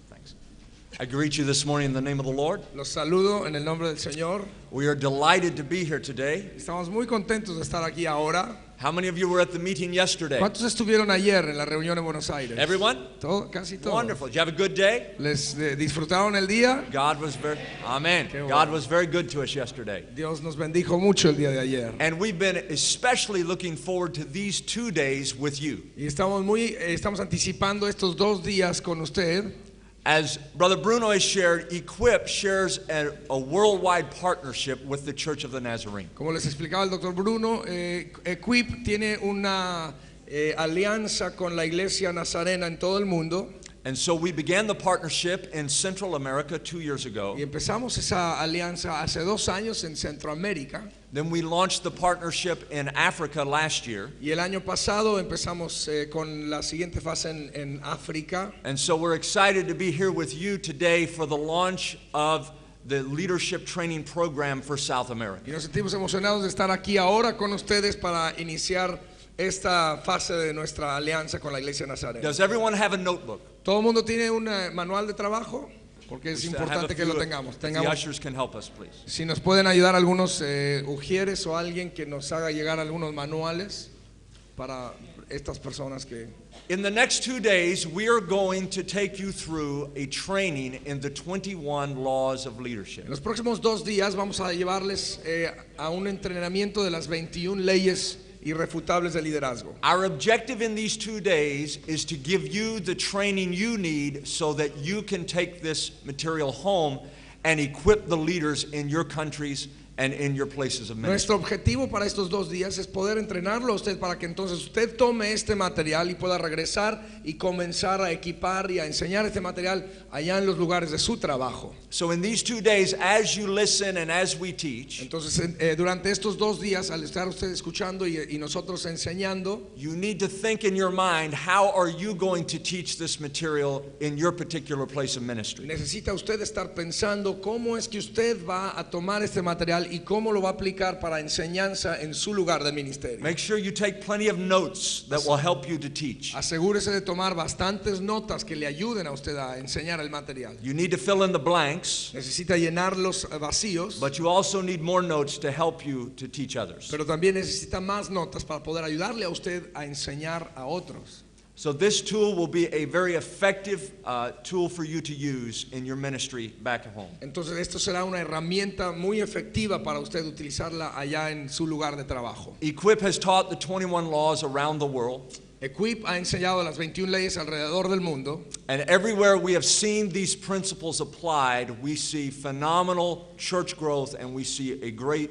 Thanks. I greet you this morning in the name of the Lord. Los saludo en el nombre del Señor. We are delighted to be here today. Estamos muy contentos de estar aquí ahora. How many of you were at the meeting yesterday? ¿Cuántos estuvieron ayer en la reunión en Buenos Aires? Everyone? Casi todos. Wonderful. Did you have a good day? ¿Les disfrutaron el día? God was very, amen. Qué bueno. God was very good to us yesterday. Dios nos bendijo mucho el día de ayer. And we've been especially looking forward to these 2 days with you. Y estamos anticipando estos 2 días con usted. As Brother Bruno has shared, Equip shares a worldwide partnership with the Church of the Nazarene. Como les explicaba el doctor Bruno, Equip tiene una alianza con la Iglesia Nazarena en todo el mundo. And so we began the partnership in Central America 2 years ago. Y empezamos esa alianza hace 2 años en Centroamérica. Then we launched the partnership in Africa last year. Y el año pasado empezamos con la siguiente fase en África. And so we're excited to be here with you today for the launch of the leadership training program for South America. Y nos sentimos emocionados de estar aquí ahora con ustedes para iniciar esta fase de nuestra alianza con la Iglesia Nazarena. Does everyone have a notebook? ¿Todo el mundo tiene un manual de trabajo? Porque es Just have a importante que few lo if tengamos. the ushers can help us, please. Si nos pueden ayudar algunos ujieres o alguien que nos haga llegar algunos manuales para estas personas que... In the next 2 days, we are going to take you through a training in the 21 laws of leadership. En los próximos 2 días vamos a llevarles a un entrenamiento de las 21 leyes irrefutables de liderazgo. Our objective in these 2 days is to give you the training you need so that you can take this material home and equip the leaders in your countries and in your places of ministry. Nuestro objetivo para estos 2 días es poder entrenarlo a usted para que entonces usted tome este material y pueda regresar y comenzar a equipar y a enseñar este material allá en los lugares de su trabajo. So in these 2 days, as you listen and as we teach, Entonces durante estos 2 días, al estar usted escuchando y nosotros enseñando, you need to think in your mind, how are you going to teach this material in your particular place of ministry? necesita usted estar pensando cómo es que usted va a tomar este material y cómo lo va a aplicar para enseñanza en su lugar de ministerio. Make sure you take plenty of notes that will help you to teach. Asegúrese de tomar bastantes notas que le ayuden a usted a enseñar el material. You need to fill in the blanks, Necesita llenar los vacíos, but you also need more notes to help you to teach others. pero también necesita más notas para poder ayudarle a usted a enseñar a otros. So this tool will be a very effective tool for you to use in your ministry back at home. Entonces esto será una herramienta muy efectiva para usted utilizarla allá en su lugar de trabajo. Equip has taught the 21 laws around the world. Equip ha enseñado las 21 leyes alrededor del mundo. And everywhere we have seen these principles applied, we see phenomenal church growth and we see a great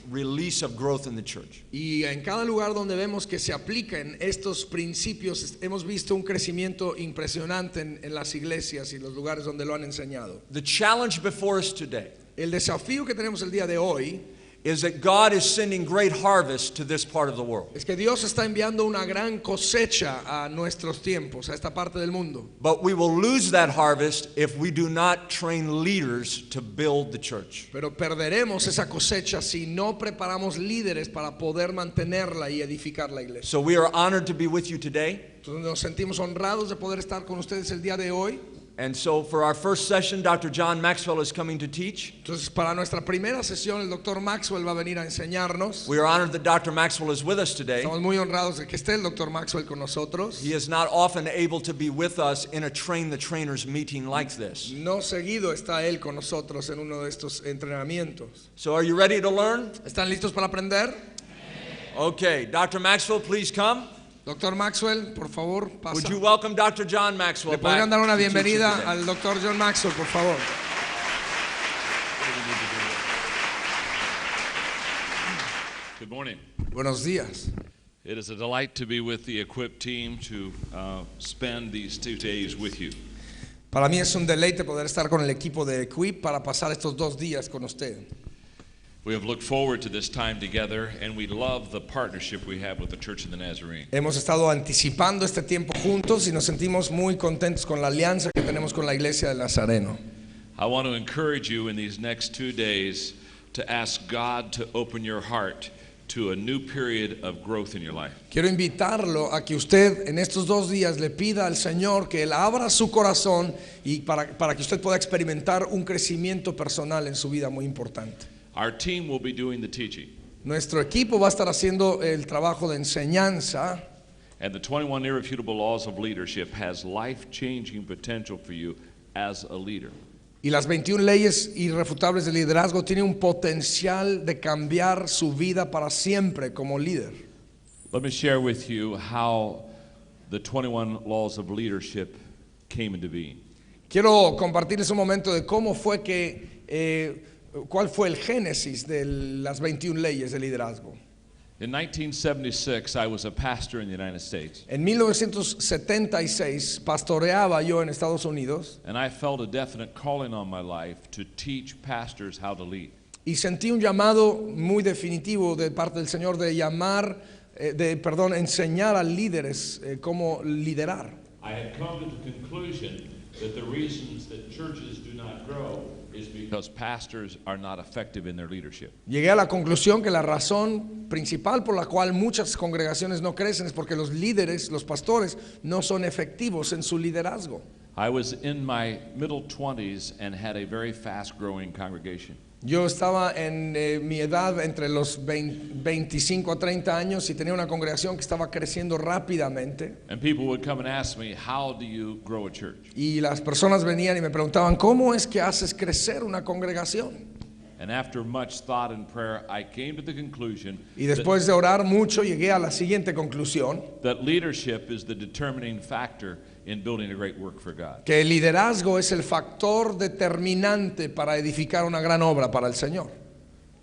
release of growth in the church. Y en cada lugar donde vemos que se aplican estos principios, hemos visto un crecimiento impresionante en las iglesias y los lugares donde lo han enseñado. The challenge before us today El desafío que tenemos el día de hoy is that God is sending great harvest to this part of the world. es que Dios está enviando una gran cosecha a nuestros tiempos, a esta parte del mundo. But we will lose that harvest if we do not train leaders to build the church. Pero perderemos esa cosecha si no preparamos líderes para poder mantenerla y edificar la iglesia. So we are honored to be with you today. Entonces nos sentimos honrados de poder estar con ustedes el día de hoy. And so for our first session, Dr. John Maxwell is coming to teach. Entonces para nuestra primera sesión el doctor Maxwell va a venir a enseñarnos. We are honored that Dr. Maxwell is with us today. Estamos muy honrados de que esté el doctor Maxwell con nosotros. He is not often able to be with us in a Train the Trainers meeting like this. No seguido está él con nosotros en uno de estos entrenamientos. So are you ready to learn? ¿Están listos para aprender? Okay, Dr. Maxwell, please come. Doctor Maxwell, por favor, pasa. Would you welcome Dr. John Maxwell ¿Le back podrían dar una to teach bienvenida today? al doctor John Maxwell, por favor? Good morning. Buenos días. It is a delight to be with the Equip team to spend these 2 days with you. Para mí es un deleite poder estar con el equipo de Equip para pasar estos 2 días con usted. We have looked forward to this time together, and we love the partnership we have with the Church of the Nazarene. Hemos estado anticipando este tiempo juntos y nos sentimos muy contentos con la alianza que tenemos con la Iglesia del Nazareno. I want to encourage you in these next 2 days to ask God to open your heart to a new period of growth in your life. Quiero invitarlo a que usted en estos 2 días le pida al Señor que Él abra su corazón y para que usted pueda experimentar un crecimiento personal en su vida muy importante. Our team will be doing the teaching, Nuestro equipo va a estar haciendo el trabajo de enseñanza. and the 21 Irrefutable Laws of Leadership has life-changing potential for you as a leader. Y las 21 leyes irrefutables de liderazgo tienen un potencial de cambiar su vida para siempre como líder. Let me share with you how the 21 Laws of Leadership came into being. Quiero compartirles un momento de cómo fue cuál fue el génesis de las 21 leyes de liderazgo. In 1976, I was a pastor in the United States, En 1976 pastoreaba yo en Estados Unidos and I felt a definite calling on my life to teach pastors how to lead. y sentí un llamado muy definitivo de parte del Señor de enseñar a líderes cómo liderar. I had come to the conclusion that the reasons that churches do not grow is because pastors are not effective in their leadership. Llegué a la conclusión que la razón principal por la cual muchas congregaciones no crecen es porque los líderes, los pastores, no son efectivos en su liderazgo. I was in my middle 20s and had a very fast-growing congregation. Yo estaba en mi edad entre los 25 a 30 años y tenía una congregación que estaba creciendo rápidamente. And people would come and ask me, how do you grow a church? Y las personas venían y me preguntaban, ¿cómo es que haces crecer una congregación? And after much thought and prayer, I came to the conclusion Y después de orar mucho llegué a la siguiente conclusión, that leadership is the determining factor in building a great work for God. que el liderazgo es el factor determinante para edificar una gran obra para el Señor.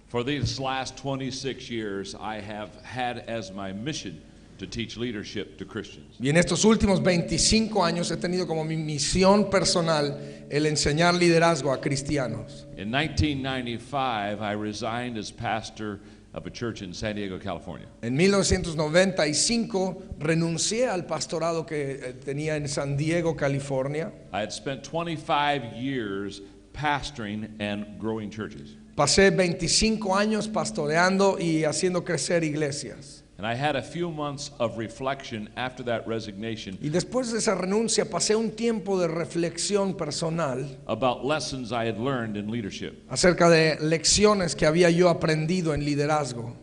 For these last 26 years, I have had as my mission to teach leadership to Christians. Y en estos últimos 25 años he tenido como mi misión personal el enseñar liderazgo a cristianos. In 1995, I resigned as pastor of a church in San Diego, California. En 1995 renuncié al pastorado que tenía en San Diego, California. I had spent 25 years pastoring and growing churches. Pasé 25 años pastoreando y haciendo crecer iglesias. And I had a few months of reflection after that resignation Y después de esa renuncia pasé un tiempo de reflexión personal about lessons I had learned in leadership. acerca de lecciones que había yo aprendido en liderazgo.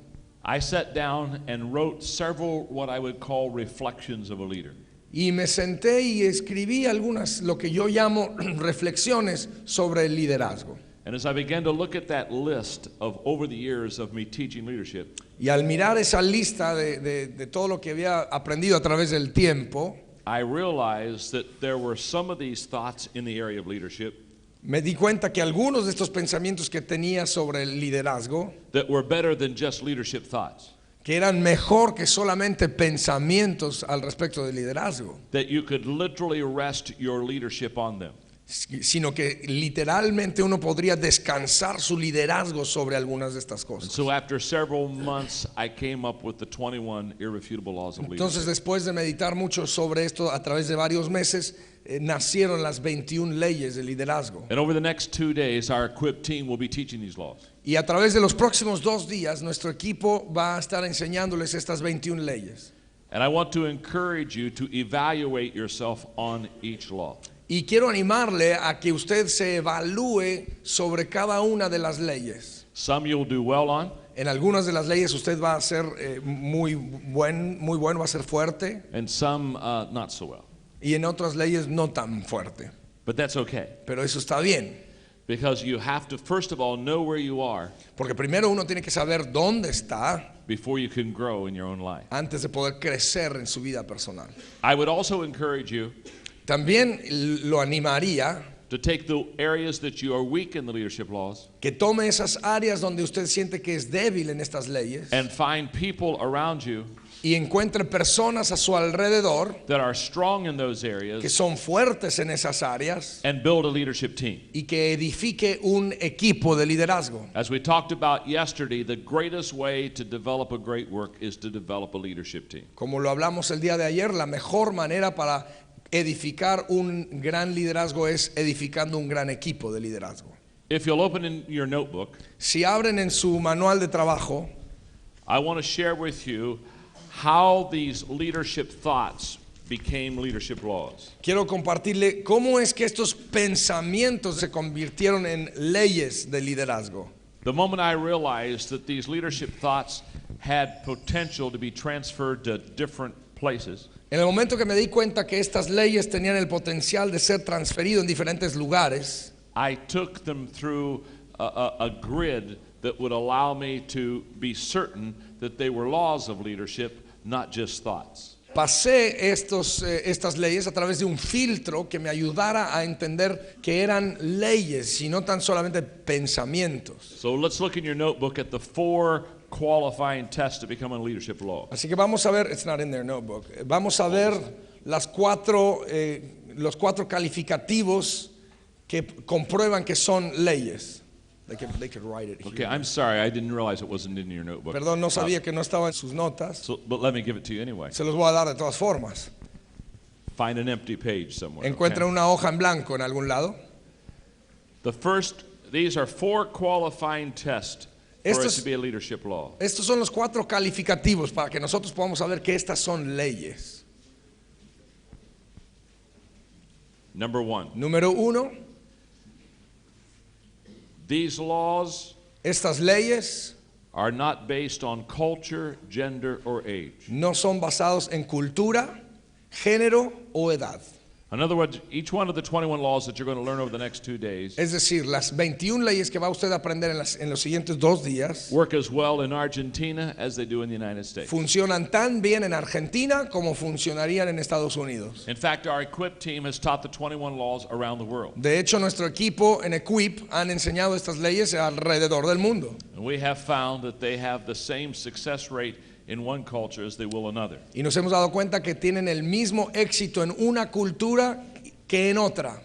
I sat down and wrote several what I would call reflections of a leader. Y me senté y escribí algunas, lo que yo llamo reflexiones sobre el liderazgo. And as I began to look at that list of over the years of me teaching leadership, Y al mirar esa lista de todo lo que había aprendido a través del tiempo, I realized that there were some of these thoughts in the area of leadership me di cuenta que algunos de estos pensamientos que tenía sobre el liderazgo, that were better than just leadership thoughts. que eran mejor que solamente pensamientos al respecto del liderazgo, That you could literally rest your leadership on them. sino que literalmente uno podría descansar su liderazgo sobre algunas de estas And cosas. so after several months, I came up with the 21 irrefutable laws of Entonces, leadership. después de meditar mucho sobre esto a través de varios meses, nacieron las 21 leyes de liderazgo. And over the next 2 days, our equipped team will be teaching these laws. Y a través de los próximos 2 días, nuestro equipo va a estar enseñándoles estas 21 leyes. And I want to encourage you to evaluate yourself on each law. Y quiero animarle a que usted se evalúe sobre cada una de las leyes. Some you'll do well on, En algunas de las leyes usted va a ser muy bueno, va a ser fuerte, and some not so well. y en otras leyes no tan fuerte. But that's okay, Pero eso está bien, because you have to, first of all, know where you are porque primero uno tiene que saber dónde está before you can grow in your own life. antes de poder crecer en su vida personal. I would also encourage you También lo animaría to take the areas that you are weak in the leadership laws que tome esas áreas donde usted siente que es débil en estas leyes and find people around you y encuentre personas a su alrededor that are strong in those que areas son fuertes en esas áreas and build a leadership team. y que edifique un equipo de liderazgo. As we talked about yesterday, the greatest way to develop a great work is to develop a leadership team. Como lo hablamos el día de ayer, la mejor manera para edificar un gran liderazgo es edificando un gran equipo de liderazgo. If you'll open in your notebook, Si abren en su manual de trabajo I want to share with you how these leadership thoughts became leadership laws. Quiero compartirle cómo es que estos pensamientos se convirtieron en leyes de liderazgo. The moment I realized that these leadership thoughts had potential to be transferred to different places, En el momento que me di cuenta que estas leyes tenían el potencial de ser transferido en diferentes lugares, I took them through a grid that would allow me to be certain that they were laws of leadership, not just thoughts. pasé estas leyes a través de un filtro que me ayudara a entender que eran leyes y no tan solamente pensamientos. So let's look in your notebook at the 4 qualifying tests to become a leadership law. Así que vamos a ver, it's not in their notebook. Vamos a ver los 4 calificativos que comprueban que son leyes. They could write it here. Okay, I'm sorry, I didn't realize it wasn't in your notebook. Perdón, no sabía que no estaba en sus notas. But let me give it to you anyway. Se los voy a dar de todas formas. Find an empty page somewhere. Encuentren Okay? una hoja en blanco en algún lado. These are 4 qualifying tests for it Estos- to be a leadership law. Estos son los 4 calificativos para que nosotros podamos saber que estas son leyes. Number 1, Número 1, these laws estas leyes are not based on culture, gender, or age. no son basados en cultura, género o edad. In other words, each one of the 21 laws that you're going to learn over the next 2 days Es decir, las 21 leyes que va usted a aprender en los siguientes 2 días work as well in Argentina as they do in the United States. funcionan tan bien en Argentina como funcionarían en Estados Unidos. In fact, our Equip team has taught the 21 laws around the world. De hecho, nuestro equipo en Equip han enseñado estas leyes alrededor del mundo. And we have found that they have the same success rate in one culture as they will another. Y nos hemos dado cuenta que tienen el mismo éxito en una cultura que en otra.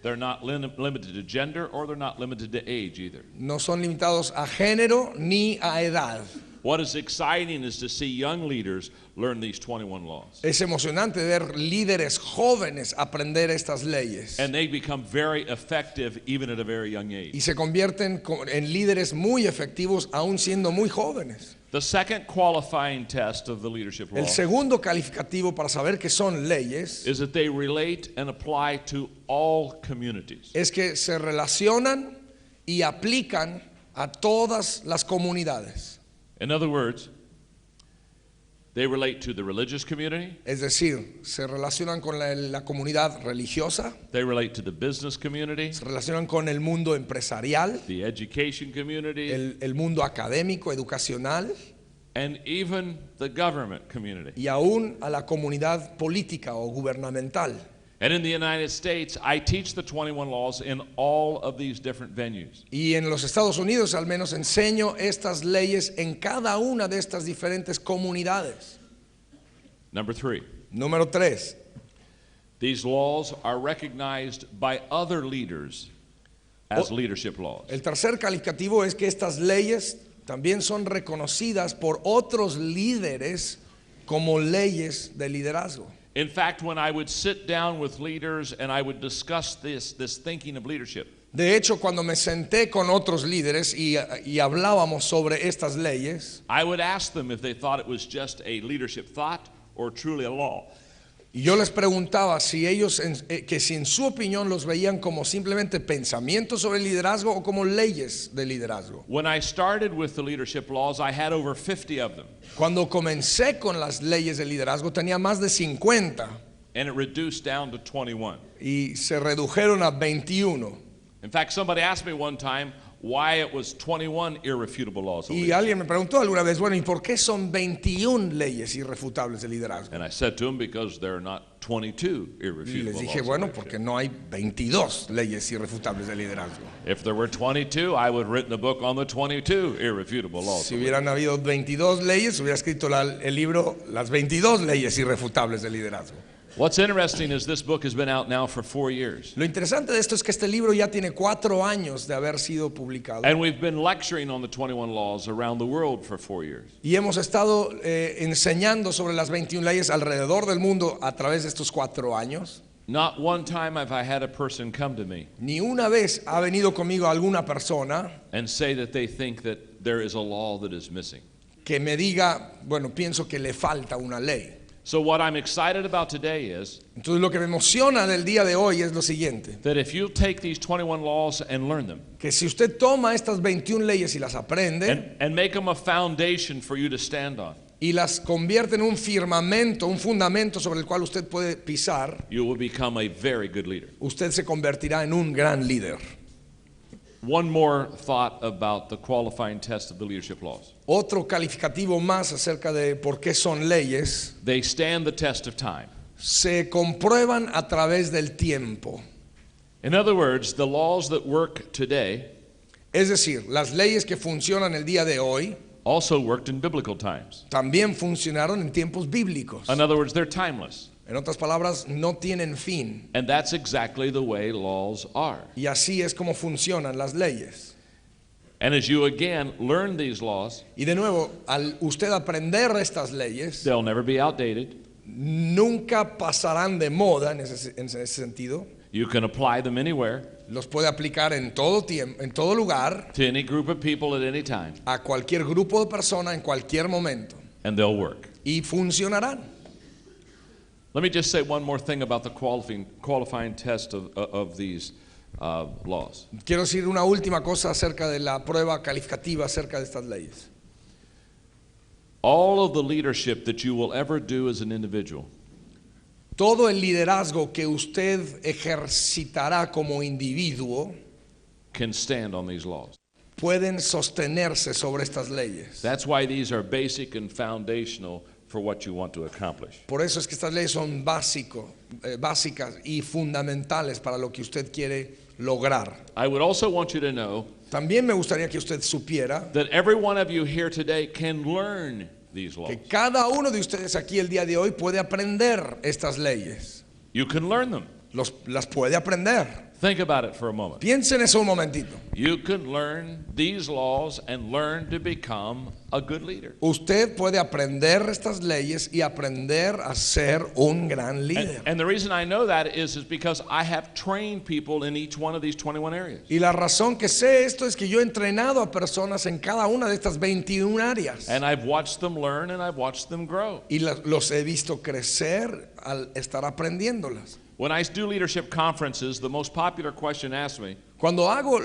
They're not limited to gender or they're not limited to age either. No son limitados a género ni a edad. What is exciting is to see young leaders learn these 21 laws. Es emocionante ver líderes jóvenes aprender estas leyes. And they become very effective even at a very young age. Y se convierten en líderes muy efectivos aún siendo muy jóvenes. The second qualifying test of the leadership law El segundo calificativo para saber que son leyes is that they relate and apply to all communities. es que se relacionan y aplican a todas las comunidades. In other words, they relate to the religious community, Es decir, se relacionan con la comunidad religiosa, they relate to the business community, se relacionan con el mundo empresarial, the education community, el mundo académico, educacional and even the government community. y aún a la comunidad política o gubernamental. And in the United States, I teach the 21 laws in all of these different venues. Y en los Estados Unidos al menos enseño estas leyes en cada una de estas diferentes comunidades. Number 3, Número 3. these laws are recognized by other leaders as leadership laws. El tercer calificativo es que estas leyes también son reconocidas por otros líderes como leyes de liderazgo. In fact, when I would sit down with leaders and I would discuss this thinking of leadership, De hecho, cuando me senté con otros líderes y hablábamos sobre estas leyes, I would ask them if they thought it was just a leadership thought or truly a law. y yo les preguntaba si ellos, que si en su opinión los veían como simplemente pensamientos sobre el liderazgo o como leyes de liderazgo. When I started with the leadership laws, I had over 50 of them, Cuando comencé con las leyes de liderazgo tenía más de 50 and it reduced down to 21. y se redujeron a 21. In fact, somebody asked me one time why it was 21 irrefutable laws of Y leadership. alguien me preguntó alguna vez, bueno, ¿y por qué son 21 leyes irrefutables de liderazgo? And I said to him, because there are not 22 Y irrefutable les laws dije, of bueno, leadership. porque no hay 22 leyes irrefutables de liderazgo. If there were 22, I would have written a book on the 22 irrefutable laws. Si of leadership. hubieran habido 22 leyes, hubiera escrito el libro Las 22 leyes irrefutables de liderazgo. What's interesting is this book has been out now for 4 years. Lo interesante de esto es que este libro ya tiene 4 años de haber sido publicado. And we've been lecturing on the 21 laws around the world for 4 years. Y hemos estado enseñando sobre las 21 leyes alrededor del mundo a través de estos 4 años. Not one time have I had a person come to me Ni una vez ha venido conmigo alguna persona and say that they think that there is a law that is missing. que me diga, bueno, pienso que le falta una ley. So what I'm excited about today is Entonces lo que me emociona del día de hoy es lo siguiente, that if you take these 21 laws and learn them que si usted toma estas 21 leyes y las aprende and make them a foundation for you to stand on, y las convierte en un firmamento, un fundamento sobre el cual usted puede pisar, you will become a very good leader. usted se convertirá en un gran líder. One more thought about the qualifying test of the leadership laws. Otro calificativo más acerca de por qué son leyes, They stand the test of time. se comprueban a través del tiempo. In other words, the laws that work today Es decir, las leyes que funcionan el día de hoy also worked in biblical times. también funcionaron en tiempos bíblicos. In other words, they're timeless. En otras palabras, no tienen fin. And that's exactly the way laws are. Y así es como funcionan las leyes. And as you again learn these laws, Y de nuevo, al usted aprender estas leyes, they'll never be outdated. nunca pasarán de moda en ese sentido. You can apply them anywhere, Los puede aplicar en todo tiempo, en todo lugar, to any group of people at any time, a cualquier grupo de personas en cualquier momento. and they'll work. Y funcionarán. Let me just say one more thing about the qualifying test of these laws. Quiero decir una última cosa acerca de la prueba calificativa acerca de estas leyes. All of the leadership that you will ever do as an individual Todo el liderazgo que usted ejercitará como individuo can stand on these laws. pueden sostenerse sobre estas leyes. That's why these are basic and foundational for what you want to accomplish. Por eso es que estas leyes son básicas y fundamentales para lo que usted quiere lograr. I would also want you to know También me gustaría que usted supiera that every one of you here today can learn these laws. que cada uno de ustedes aquí el día de hoy puede aprender estas leyes. You can learn them. Las puede aprender. Think about it for a moment. Piensen en eso un momentito. You can learn these laws and learn to become a good leader. Usted puede aprender estas leyes y aprender a ser un gran líder. And the reason I know that is because I have trained people in each one of these 21 areas. Y la razón que sé esto es que yo he entrenado a personas en cada una de estas 21 áreas. And I've watched them learn and I've watched them grow. Y los he visto crecer al estar aprendiéndolas. When I do leadership conferences, the most popular question asked me Cuando hago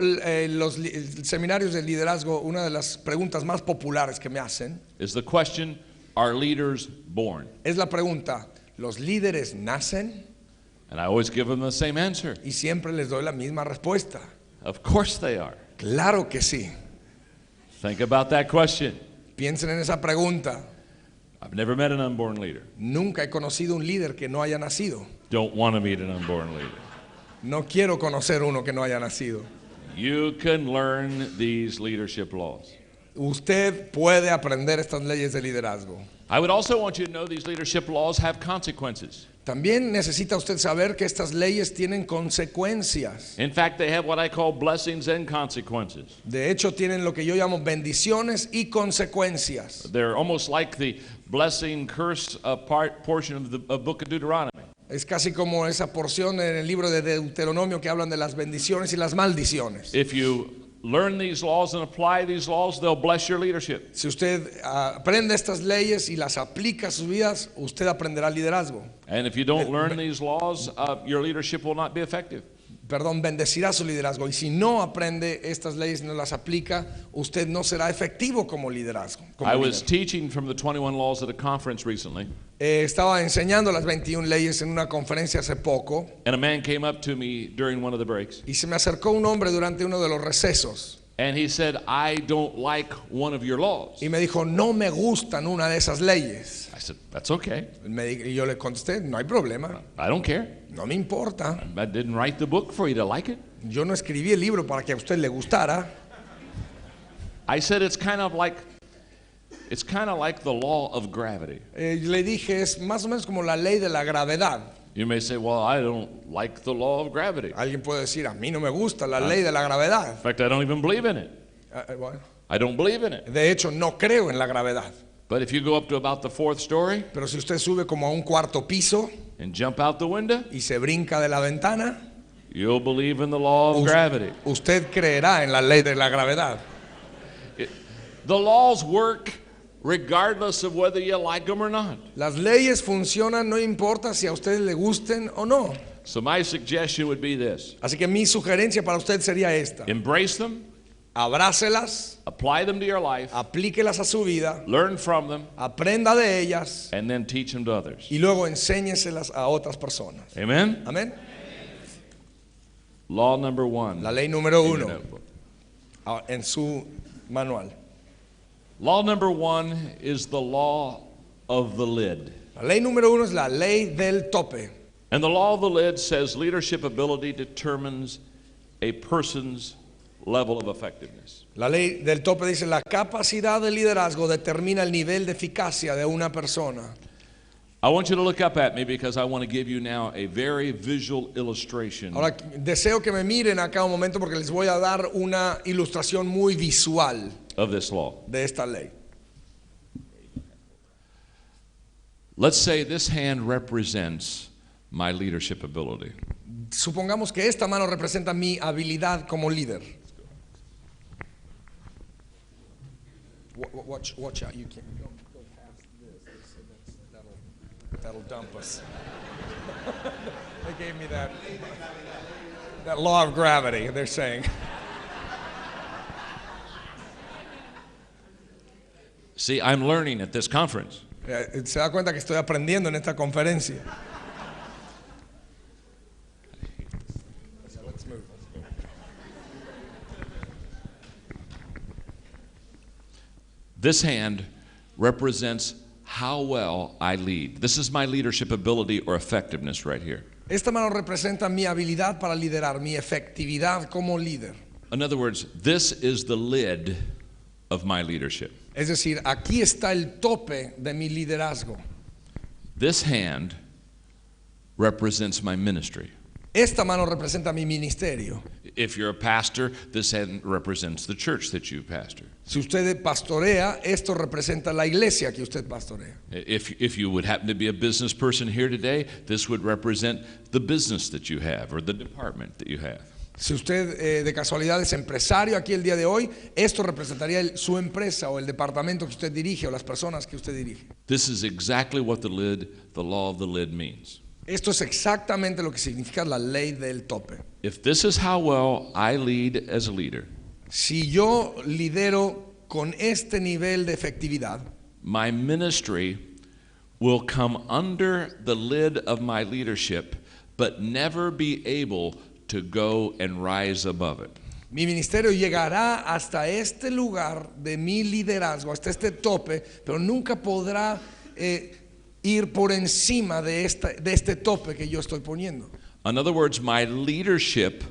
los seminarios de liderazgo, una de las preguntas más populares que me hacen is the question, are leaders born? es la pregunta, ¿los líderes nacen? And I always give them the same answer. Y siempre les doy la misma respuesta. Of course they are. Claro que sí. Think about that question. Piensen en esa pregunta. I've never met an unborn leader. Nunca he conocido un líder que no haya nacido. Don't want to meet an unborn leader. No quiero conocer uno que no haya nacido. You can learn these leadership laws. Usted puede aprender estas leyes de liderazgo. I would also want you to know these leadership laws have consequences. También necesita usted saber que estas leyes tienen consecuencias. In fact, they have what I call blessings and consequences. De hecho, tienen lo que yo llamo bendiciones y consecuencias. They're almost like the blessing curse portion of the book of Deuteronomy. Es casi como esa porción en el libro de Deuteronomio que hablan de las bendiciones y las maldiciones. If you learn these laws and apply these laws, they'll bless your leadership. Si usted aprende estas leyes y las aplica a sus vidas, usted aprenderá liderazgo. And if you don't learn these laws, your leadership will not be effective. Perdón, bendecirá su liderazgo. Y si no aprende estas leyes y no las aplica, usted no será efectivo como liderazgo. como I was líder. teaching from the 21 laws at a conference recently, Estaba enseñando las 21 leyes en una conferencia hace poco and a man came up to me during one of the breaks, y se me acercó un hombre durante uno de los recesos and he said, I don't like one of your laws. y me dijo, no me gustan una de esas leyes. I said, that's okay. Y yo le contesté, no hay problema, I don't care. no me importa. I didn't write the book for you to like it. Yo no escribí el libro para que a usted le gustara. I said, it's kind of like the law of gravity. Le dije, es más o menos como la ley de la gravedad. You may say, well, I don't like the law of gravity. Alguien puede decir, a mí no me gusta la ley de la gravedad. In fact, I don't even believe in it. Bueno, I don't believe in it. de hecho, no creo en la gravedad. But if you go up to about the 4th story Pero si usted sube como a un cuarto piso and jump out the window, y se brinca de la ventana, you'll believe in the law of gravity. usted creerá en la ley de la gravedad. The laws work regardless of whether you like them or not. Las leyes funcionan, no importa si a ustedes le gusten o no. So my suggestion would be this. Así que mi sugerencia para usted sería esta. Embrace them, Abrácelas, apply them to your life, aplíquelas a su vida, learn from them, aprenda de ellas and then teach them to others. y luego enséñeselas a otras personas. Amen? Amén. Law number 1. La ley número in your 1 notebook. en su manual. Law number 1 is the law of the lid. La ley número 1 es la ley del tope. And the law of the lid says leadership ability determines a person's level of effectiveness. La ley del tope dice la capacidad de liderazgo determina el nivel de eficacia de una persona. I want you to look up at me because I want to give you now a very visual illustration Ahora deseo que me miren acá un momento porque les voy a dar una ilustración muy visual of this law. de esta ley. Let's say this hand represents my leadership ability. Supongamos que esta mano representa mi habilidad como líder. Watch out, you can't go past this. That'll dump us. They gave me that law of gravity, they're saying. See, I'm learning at this conference. Se da cuenta que estoy aprendiendo en esta conferencia. This hand represents how well I lead. This is my leadership ability or effectiveness right here. Esta mano representa mi habilidad para liderar, mi efectividad como líder. In other words, this is the lid of my leadership. Es decir, aquí está el tope de mi liderazgo. This hand represents my ministry. Esta mano representa mi ministerio. If you're a pastor, this hand represents the church that you pastor. Si usted pastorea, esto representa la iglesia que usted pastorea. If you would happen to be a business person here today, this would represent the business that you have or the department that you have. Si usted de casualidad es empresario aquí el día de hoy, esto representaría su empresa o el departamento que usted dirige o las personas que usted dirige. This is exactly what the law of the lid means. Esto es exactamente lo que significa la ley del tope. If this is how well I lead as a leader, Si yo lidero con este nivel de efectividad, my ministry will come under the lid of my leadership, but never be able to go and rise above it. mi ministerio llegará hasta este lugar de mi liderazgo, hasta este tope, pero nunca podrá ir por encima de este tope que yo estoy poniendo. In other words, my leadership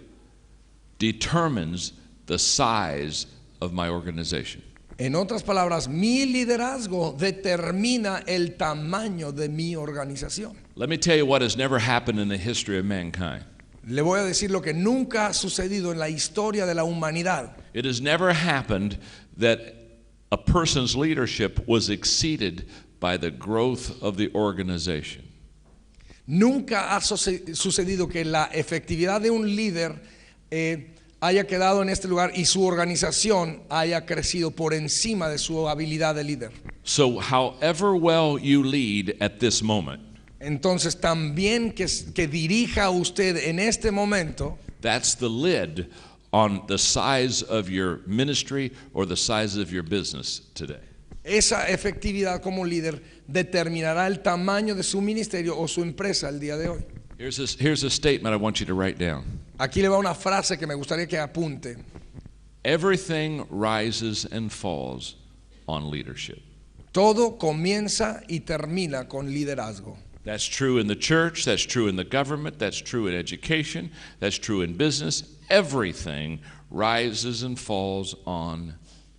determines the size of my organization. En otras palabras, mi liderazgo determina el tamaño de mi organización. Let me tell you what has never happened in the history of mankind. Le voy a decir lo que nunca ha sucedido en la historia de la humanidad. It has never happened that a person's leadership was exceeded by the growth of the organization. Nunca ha sucedido que la efectividad de un líder haya quedado en este lugar y su organización haya crecido por encima de su habilidad de líder. So however well you lead at this moment, Entonces también que dirija usted en este momento, that's the lid on the size of your ministry or the size of your business today. esa efectividad como líder determinará el tamaño de su ministerio o su empresa el día de hoy. Here's a statement I want you to write down. Aquí le va una frase que me gustaría que apunte. Everything rises and falls on leadership. Todo comienza y termina con liderazgo. That's true in the church, that's true in the government, that's true in education, that's true in business. Everything rises and falls on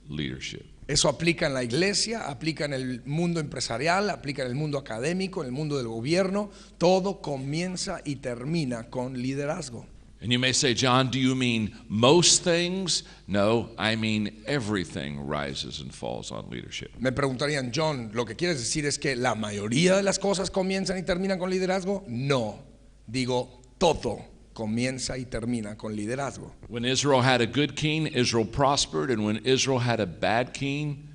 leadership. Eso aplica en la iglesia, aplica en el mundo empresarial, aplica en el mundo académico, en el mundo del gobierno. Todo comienza y termina con liderazgo. And you may say, John, do you mean most things? No, I mean everything rises and falls on leadership. Me preguntarían, John, ¿lo que quieres decir es que la mayoría de las cosas comienzan y terminan con liderazgo? No, digo todo comienza y termina con liderazgo. When Israel had a good king, Israel prospered, and when Israel had a bad king,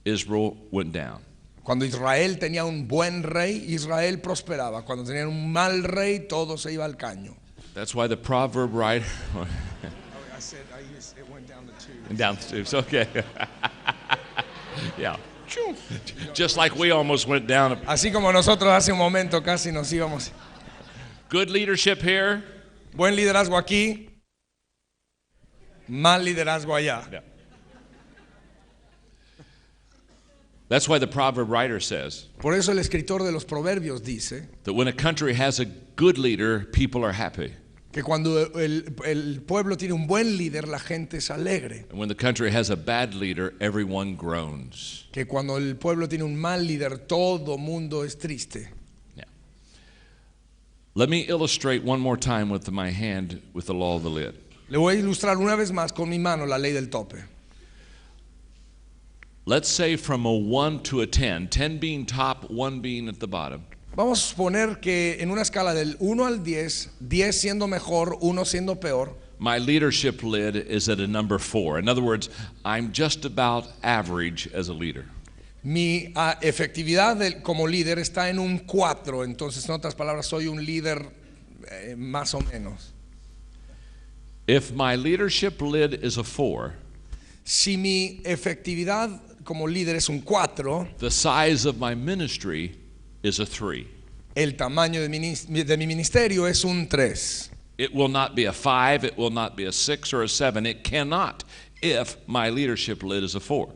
Israel went down. Cuando Israel tenía un buen rey, Israel prosperaba. Cuando tenían un mal rey, todo se iba al caño. That's why the proverb writer It went down the tube. down the tubes. Okay. Yeah. Just like we almost went down. Así como nosotros hace un momento casi nos íbamos. Good leadership here. Buen liderazgo aquí, mal liderazgo allá. Yeah. That's why the proverb writer says Por eso el escritor de los proverbios dice that when a country has a good leader, people are happy. que cuando el pueblo tiene un buen líder, la gente es alegre. And when the country has a bad leader, everyone groans. Que cuando el pueblo tiene un mal líder, todo mundo es triste. Yeah. Let me illustrate one more time with my hand with the law of the lid. Le voy a ilustrar una vez más con mi mano la ley del tope. Let's say from a 1 to a 10, 10 being top, 1 being at the bottom. Vamos a suponer que en una escala del 1 al 10, 10 siendo mejor, 1 siendo peor, My leadership lid is at a number 4. In other words, I'm just about average as a leader. mi efectividad como líder está en un 4. Entonces, en otras palabras, soy un líder más o menos. If my leadership lid is a 4, Si mi efectividad como líder es un 4, the size of my ministry is a 3. el tamaño de mi ministerio es un 3. It will not be a 5, it will not be a 6 or a 7. It cannot if my leadership lid is a 4.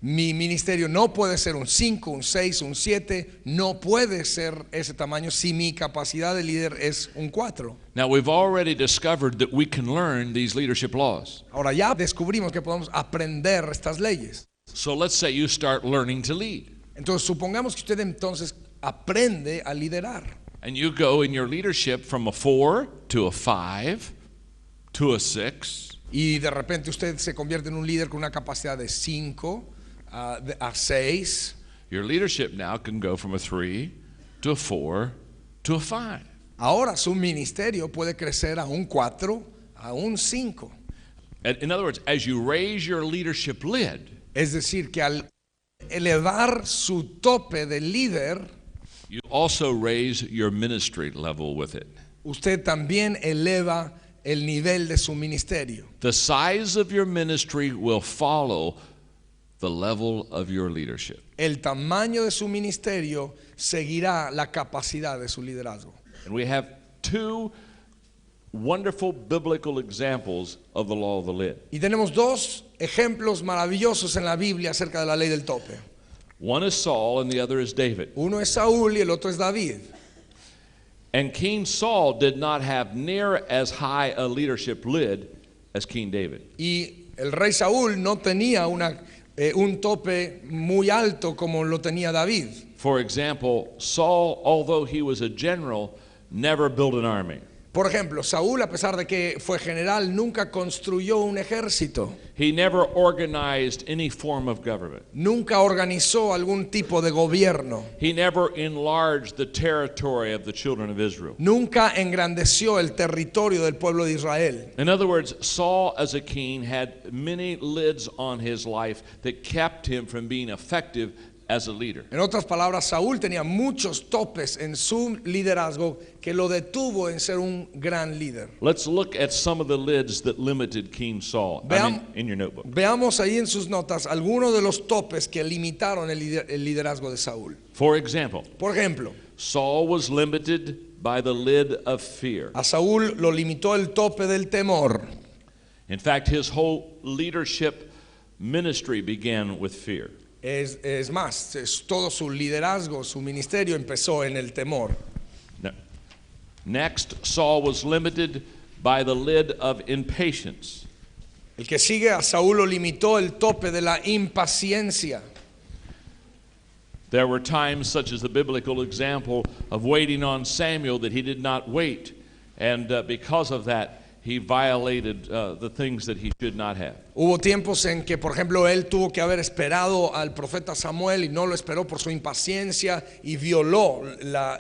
Mi ministerio no puede ser un 5, un 6, un 7, no puede ser ese tamaño si mi capacidad de líder es un 4. Now, we've already discovered that we can learn these leadership laws. Ahora ya descubrimos que podemos aprender estas leyes. So let's say you start learning to lead. Entonces supongamos que usted entonces aprende a liderar. And you go in your leadership from a 4 to a 5 to a 6. Y de repente usted se convierte en un líder con una capacidad de 5 a 6. Your leadership now can go from a 3 to a 4 to a 5. Ahora su ministerio puede crecer a un 4, a un 5. In other words, as you raise your leadership lid, Es decir, que al elevar su tope de líder, you also raise your ministry level with it. usted también eleva el nivel de su ministerio. The size of your ministry will follow the level of your leadership. El tamaño de su ministerio seguirá la capacidad de su liderazgo. And we have two wonderful biblical examples of the law of the lid. Y tenemos dos ejemplos maravillosos en la Biblia acerca de la ley del tope. One is Saul and the other is David. Uno es Saúl y el otro es David. And King Saul did not have near as high a leadership lid as King David. Y el rey Saúl no tenía un tope muy alto como lo tenía David. For example, Saul, although he was a general, never built an army. Por ejemplo, Saúl, a pesar de que fue general, nunca construyó un ejército. He never organized any form of government. Nunca organizó algún tipo de gobierno. He never enlarged the territory of the children of Israel. Nunca engrandeció el territorio del pueblo de Israel. In other words, Saul as a king had many lids on his life that kept him from being effective as a leader. En otras palabras, Saúl tenía muchos topes en su liderazgo que lo detuvo en ser un gran líder. Let's look at some of the lids that limited King Saul. In your notebook. Veamos ahí en sus notas algunos de los topes que limitaron el liderazgo de Saúl. For example, Por ejemplo, Saul was limited by the lid of fear. a Saúl lo limitó el tope del temor. In fact, his whole leadership ministry began with fear. Es más, todo su liderazgo, su ministerio empezó en el temor. Next, Saul was limited by the lid of impatience. El que sigue a Saúl lo limitó el tope de la impaciencia. There were times, such as the biblical example of waiting on Samuel, that he did not wait, and because of that, he violated the things that he should not have. Hubo tiempos en que, por ejemplo, él tuvo que haber esperado al profeta Samuel y no lo esperó por su impaciencia y violó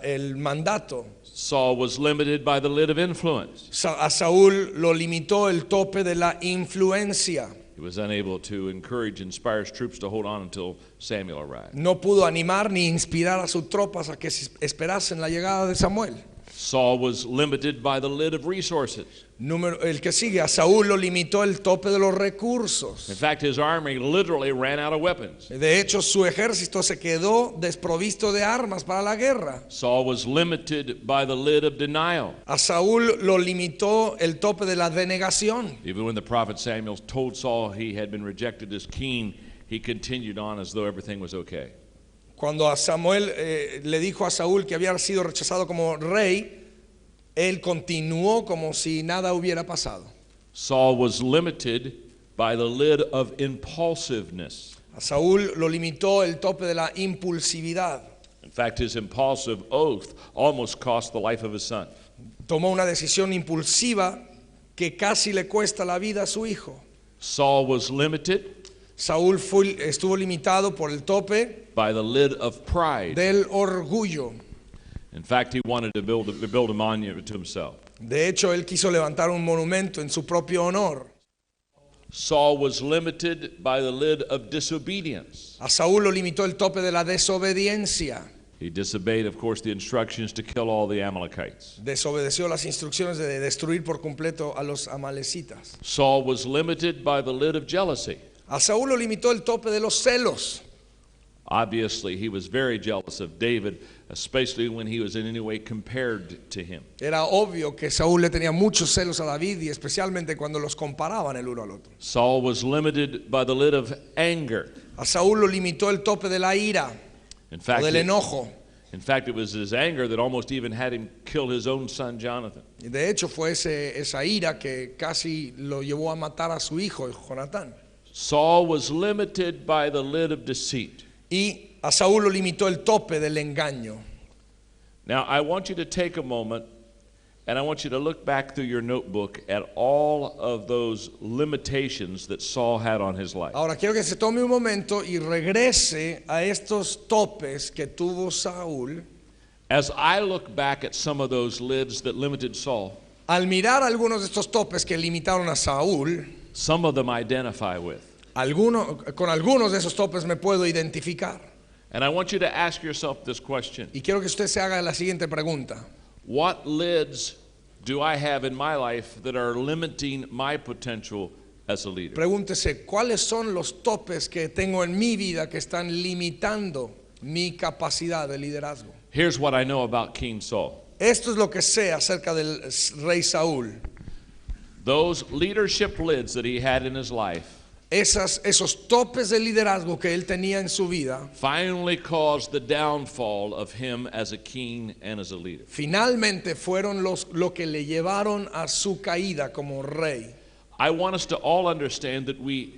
el mandato. Saul was limited by the lid of influence. A Saúl lo limitó el tope de la influencia. He was unable to encourage, inspire his troops to hold on until Samuel arrived. No pudo animar ni inspirar a sus tropas a que esperasen la llegada de Samuel. Saul was limited by the lid of resources. El que sigue, a Saúl lo limitó el tope de los recursos. In fact, his army literally ran out of weapons. De hecho, su ejército se quedó desprovisto de armas para la guerra. Saul was limited by the lid of denial. A Saúl lo limitó el tope de la denegación. Even when the prophet Samuel told Saul he had been rejected as king, he continued on as though everything was okay. Cuando a Samuel le dijo a Saúl que había sido rechazado como rey, él continuó como si nada hubiera pasado. Saul was limited by the lid of impulsiveness. A Saúl lo limitó el tope de la impulsividad. In fact, his impulsive oath almost cost the life of his son. Tomó una decisión impulsiva que casi le cuesta la vida a su hijo. Saul was limited Saúl estuvo limitado por el tope by the lid of pride. del orgullo. In fact, he wanted to build a monument to himself. De hecho, él quiso levantar un monumento en su propio honor. Saul was limited by the lid of disobedience. A Saúl lo limitó el tope de la desobediencia. He disobeyed, of course, the instructions to kill all the Amalekites. Desobedeció las instrucciones de destruir por completo a los amalecitas. Saul was limited by the lid of jealousy. A Saúl lo limitó el tope de los celos. Obviously, he was very jealous of David, especially when he was in any way compared to him. Era obvio que Saúl le tenía muchos celos a David y especialmente cuando los comparaban el uno al otro. Saul was limited by the lid of anger. A Saúl lo limitó el tope de la ira In o fact, del enojo. it was his anger that almost even had him kill his own son Jonathan. Y de hecho fue esa ira que casi lo llevó a matar a su hijo, Jonatán. Saul was limited by the lid of deceit. Y a Saúl lo limitó el tope del engaño. Now, I want you to take a moment and I want you to look back through your notebook at all of those limitations that Saul had on his life. Ahora quiero que se tome un momento y regrese a estos topes que tuvo Saúl. As I look back at some of those lids that limited Saul, Al mirar algunos de estos topes que limitaron a Saúl, some of them I identify with. con algunos de esos topes me puedo identificar. And I want you to ask yourself this question. Y quiero que usted se haga la siguiente pregunta. What lids do I have in my life that are limiting my potential as a leader? Pregúntese, ¿cuáles son los topes que tengo en mi vida que están limitando mi capacidad de liderazgo? Here's what I know about King Saul. Esto es lo que sé acerca del rey Saúl. Those leadership lids that he had in his life Esos topes de liderazgo que él tenía en su vida finally caused the downfall of him as a king and as a leader. finalmente fueron lo que le llevaron a su caída como rey. I want us to all understand that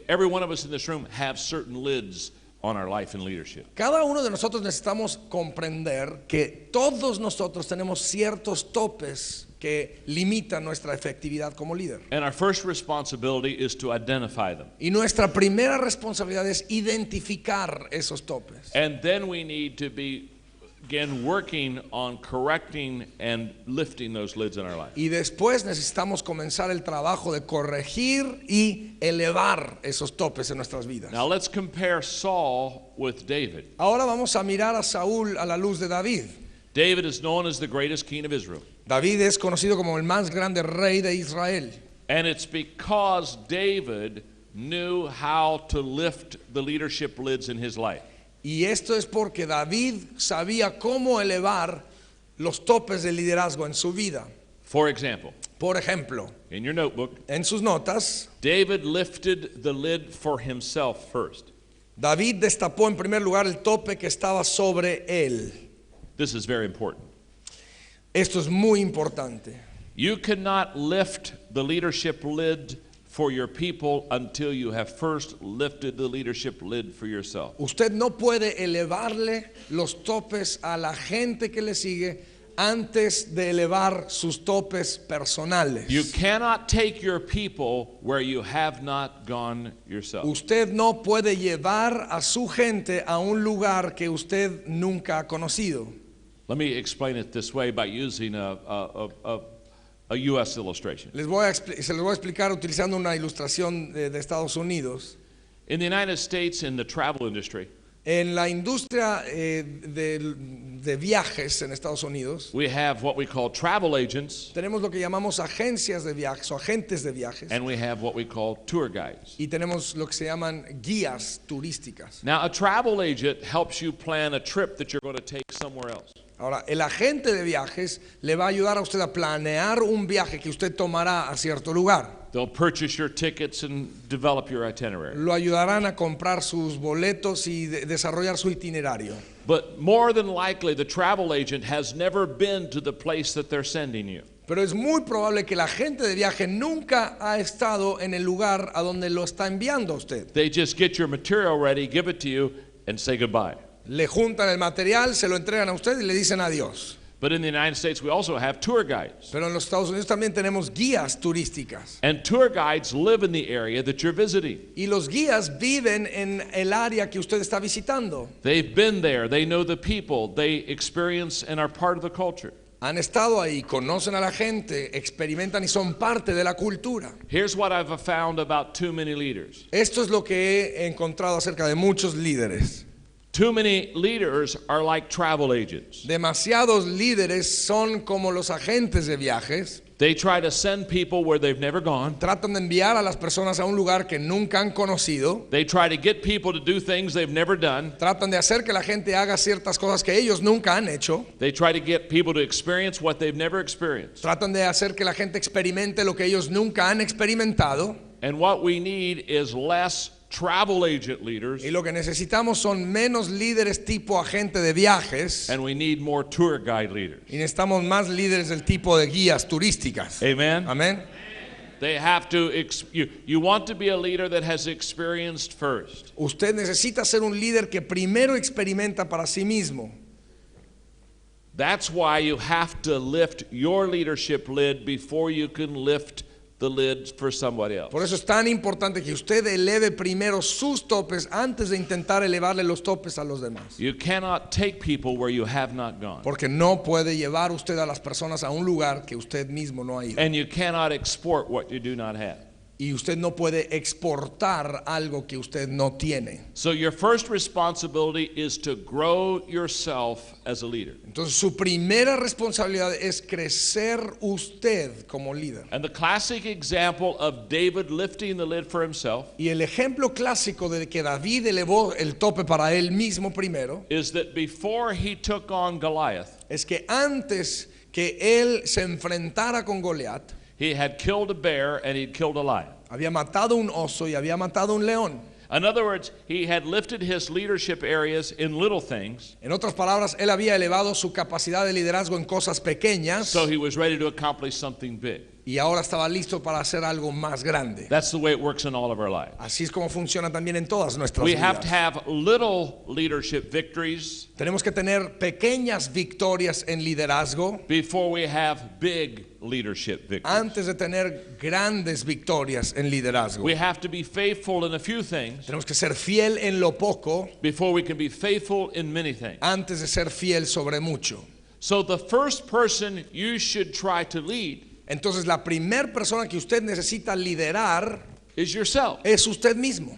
every one of us in this room, have certain lids on our life and leadership. Cada uno de nosotros necesitamos comprender que todos nosotros tenemos ciertos topes que limitan nuestra efectividad como líder. And our first responsibility is to identify them. Y nuestra primera responsabilidad es identificar esos topes. And then we need to begin working on correcting and lifting those lids in our life. Y después necesitamos comenzar el trabajo de corregir y elevar esos topes en nuestras vidas. Now let's compare Saul with David. Ahora vamos a mirar a Saúl a la luz de David. David is known as the greatest king of Israel. David es conocido como el más grande rey de Israel. And it's because David knew how to lift the leadership lids in his life. Y esto es porque David sabía cómo elevar los topes de liderazgo en su vida. For example, Por ejemplo, in your notebook, en sus notas, David lifted the lid for himself first. David destapó en primer lugar el tope que estaba sobre él. This is very important. Esto es muy importante. You cannot lift the leadership lid for your people until you have first lifted the leadership lid for yourself. Usted no puede elevarle los topes a la gente que le sigue antes de elevar sus topes personales. You cannot take your people where you have not gone yourself. Usted no puede llevar a su gente a un lugar que usted nunca ha conocido. Let me explain it this way by using a U.S. illustration. Se les voy a explicar utilizando una ilustración de Estados Unidos. In the United States, in the travel industry, En la industria de viajes en Estados Unidos, we have what we call travel agents, tenemos lo que llamamos agencias de viajes o agentes de viajes, and we have what we call tour guides. y tenemos lo que se llaman guías turísticas. Now, a travel agent helps you plan a trip that you're going to take somewhere else. Ahora, el agente de viajes le va a ayudar a usted a planear un viaje que usted tomará a cierto lugar. They'll purchase your tickets and develop your itinerary. Lo ayudarán a comprar sus boletos y desarrollar su itinerario. But more than likely, the travel agent has never been to the place that they're sending you. Pero es muy probable que el agente de viaje nunca ha estado en el lugar a donde lo está enviando a usted. They just get your material ready, give it to you, and say goodbye. Le juntan el material, se lo entregan a usted y le dicen adiós. But in the United States, we also have tour guides. Pero en los Estados Unidos también tenemos guías turísticas. And tour guides live in the area that you're visiting. Y los guías viven en el área que usted está visitando. They've been there, they know the people, they experience and are part of the culture. Han estado ahí, conocen a la gente, experimentan y son parte de la cultura. Here's what I've found about too many leaders. Esto es lo que he encontrado acerca de muchos líderes. Too many leaders are like travel agents. Demasiados líderes son como los agentes de viajes. They try to send people where they've never gone. Tratan de enviar a las personas a un lugar que nunca han conocido. They try to get people to do things they've never done. Tratan de hacer que la gente haga ciertas cosas que ellos nunca han hecho. They try to get people to experience what they've never experienced. Tratan de hacer que la gente experimente lo que ellos nunca han experimentado. And what we need is less travel agent leaders, Y lo que necesitamos son menos líderes tipo agente de viajes. and we need more tour guide leaders. Y necesitamos más líderes del tipo de guías turísticas. Amen? Amén. They have to, you want to be a leader that has experienced first. Usted necesita ser un líder que primero experimenta para sí mismo. That's why you have to lift your leadership lid before you can lift the lid for somebody else. Por eso es tan importante que usted eleve primero sus topes antes de intentar elevarle los topes a los demás. You cannot take people where you have not gone. Porque no puede llevar usted a las personas a un lugar que usted mismo no ha ido. And you cannot export what you do not have. Y usted no puede exportar algo que usted no tiene. So your first responsibility is to grow yourself as a leader. Entonces su primera responsabilidad es crecer usted como líder. And the classic example of David lifting the lid for himself Y el ejemplo clásico de que David elevó el tope para él mismo primero is that before he took on Goliath, es que antes que él se enfrentara con Goliat, he had killed a bear and he'd killed a lion. había matado un oso y había matado un león. In other words, he had lifted his leadership areas in little things, En otras palabras, él había elevado su capacidad de liderazgo en cosas pequeñas so he was ready to accomplish something big. y ahora estaba listo para hacer algo más grande. That's the way it works in all of our lives. Así es como funciona también en todas nuestras We have to vidas. have little leadership victories Tenemos que tener pequeñas victorias en liderazgo before we have big leadership victories. antes de tener grandes victorias en liderazgo. We have to be faithful in a few things Tenemos que ser fiel en lo poco before we can be faithful in many things. antes de ser fiel sobre mucho. So the first person you should try to lead Entonces la primera persona que usted necesita liderar is yourself. es usted mismo.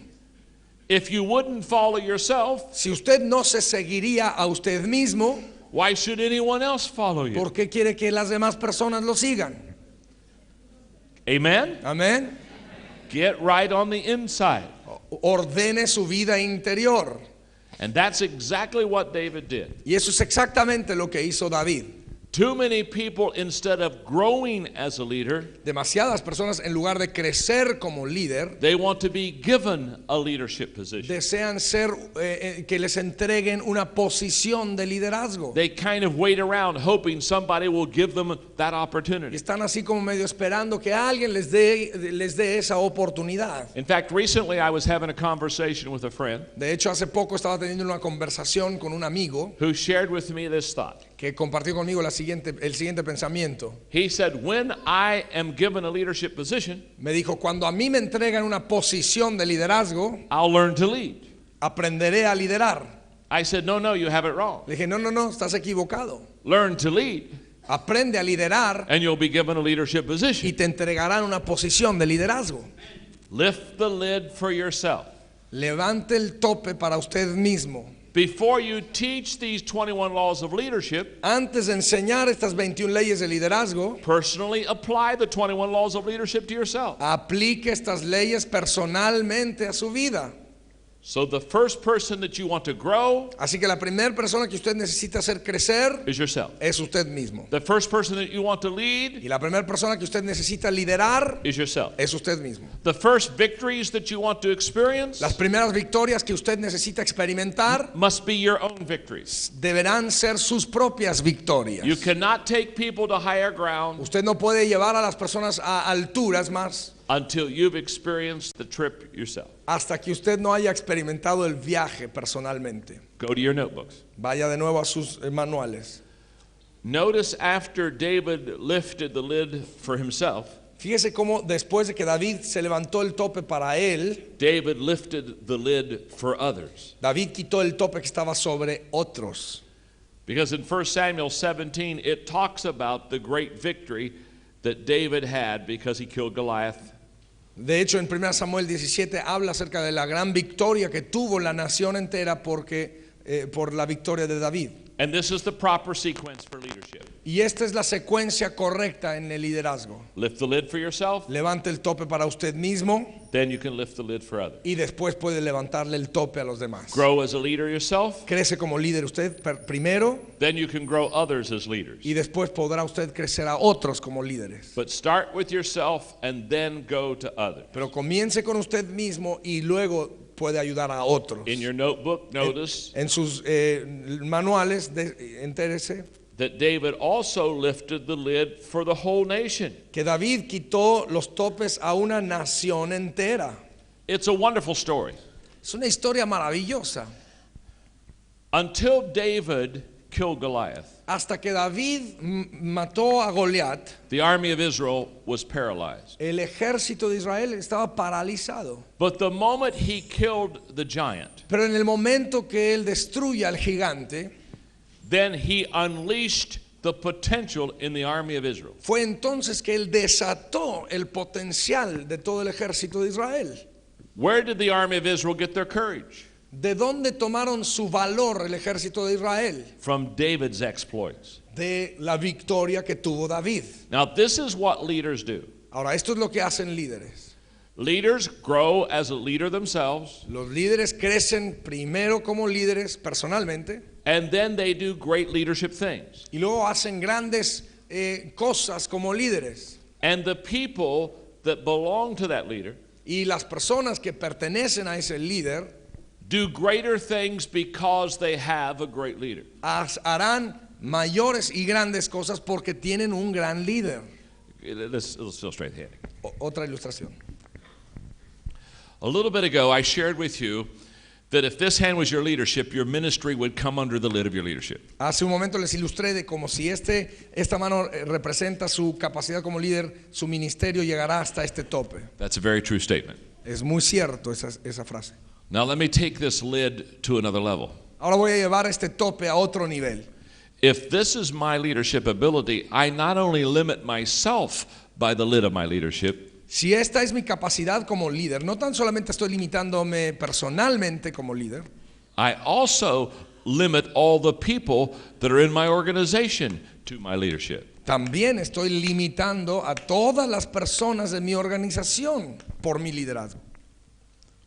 If you wouldn't follow yourself, Si usted no se seguiría a usted mismo, why should anyone else follow you? ¿por qué quiere que las demás personas lo sigan? Amen? Amén. Get right on the inside. Ordene su vida interior. And that's exactly what David did. Y eso es exactamente lo que hizo David. Too many people, instead of growing as a leader, Demasiadas personas, en lugar de crecer como líder, they want to be given a leadership position. desean ser que les entreguen una posición de liderazgo. They kind of wait around hoping somebody will give them that Y opportunity. están así como medio esperando que alguien les dé esa oportunidad. In fact, recently I was having a conversation with a friend De hecho, hace poco estaba teniendo una conversación con un amigo who shared with me this thought. que compartió conmigo el siguiente pensamiento. He said, when I am given a leadership position, Me dijo, cuando a mí me entregan una posición de liderazgo, I'll learn to lead. aprenderé a liderar. I said, no, you have it wrong. Le dije, no, estás equivocado. Learn to lead Aprende a liderar and you'll be given a leadership y position. te entregarán una posición de liderazgo. Lift the lid for yourself. Levante el tope para usted mismo. Before you teach these 21 laws of leadership, Antes de enseñar estas 21 leyes de liderazgo, personally apply the 21 laws of leadership to yourself. aplique estas leyes personalmente a su vida. So the first person that you want to grow Así que la primera persona que usted necesita hacer crecer is yourself. es usted mismo. The first person that you want to lead Y la primera persona que usted necesita liderar is yourself. es usted mismo. The first victories that you want to experience Las primeras victorias que usted necesita experimentar must be your own victories. deberán ser sus propias victorias. You cannot take people to higher ground Usted no puede llevar a las personas a alturas más until you've experienced the trip yourself. hasta que usted no haya experimentado el viaje personalmente. Go to your notebooks. Vaya de nuevo a sus manuales. Notice after David lifted the lid for himself, Fíjese cómo después de que David se levantó el tope para él, David lifted the lid for others. David quitó el tope que estaba sobre otros. Because in 1 Samuel 17, it talks about the great victory that David had because he killed Goliath. De hecho, en 1 Samuel 17 habla acerca de la gran victoria que tuvo la nación entera por la victoria de David. And this is the proper sequence for leadership. Y esta es la secuencia correcta en el liderazgo. Lift the lid for yourself, Levante el tope para usted mismo then you can lift the lid for others. y después puede levantarle el tope a los demás. Grow as a leader yourself, Crece como líder usted primero then you can grow others as leaders. y después podrá usted crecer a otros como líderes. But start with yourself and then go to others. Pero comience con usted mismo y luego puede ayudar a otros. In your notebook, notice En sus manuales, entérese that David also lifted the lid for the whole nation. que David quitó los topes a una nación entera. It's a wonderful story. Es una historia maravillosa. Until David killed Goliath, Hasta que David mató a Goliat, the army of Israel was paralyzed. el ejército de Israel estaba paralizado. But the moment he killed the giant, Pero en el momento que él destruye al gigante, then he unleashed the potential in the army of Israel. fue entonces que él desató el potencial de todo el ejército de Israel. Where did the army of Israel get their courage? ¿De dónde tomaron su valor el ejército de Israel? From David's exploits. De la victoria que tuvo David. Now, this is what leaders do. Ahora, esto es lo que hacen líderes. Leaders grow as a leader themselves, Los líderes crecen primero como líderes personalmente and then they do great leadership things. y luego hacen grandes cosas como líderes. And the people that belong to that leader Y las personas que pertenecen a ese líder do greater things because they have a great leader. harán mayores y grandes cosas porque tienen un gran líder. Let's illustrate the heading. Otra ilustración. A little bit ago, I shared with you that if this hand was your leadership, your ministry would come under the lid of your leadership. Hace un momento les ilustré de como si esta mano representa su capacidad como líder, su ministerio llegará hasta este tope. That's a very true statement. Es muy cierto esa frase. Now, let me take this lid to another level. Ahora voy a llevar este tope a otro nivel. If this is my leadership ability, I not only limit myself by the lid of my leadership, Si esta es mi capacidad como líder, no tan solamente estoy limitándome personalmente como líder, I also limit all the people that are in my organization to my leadership. también estoy limitando a todas las personas de mi organización por mi liderazgo.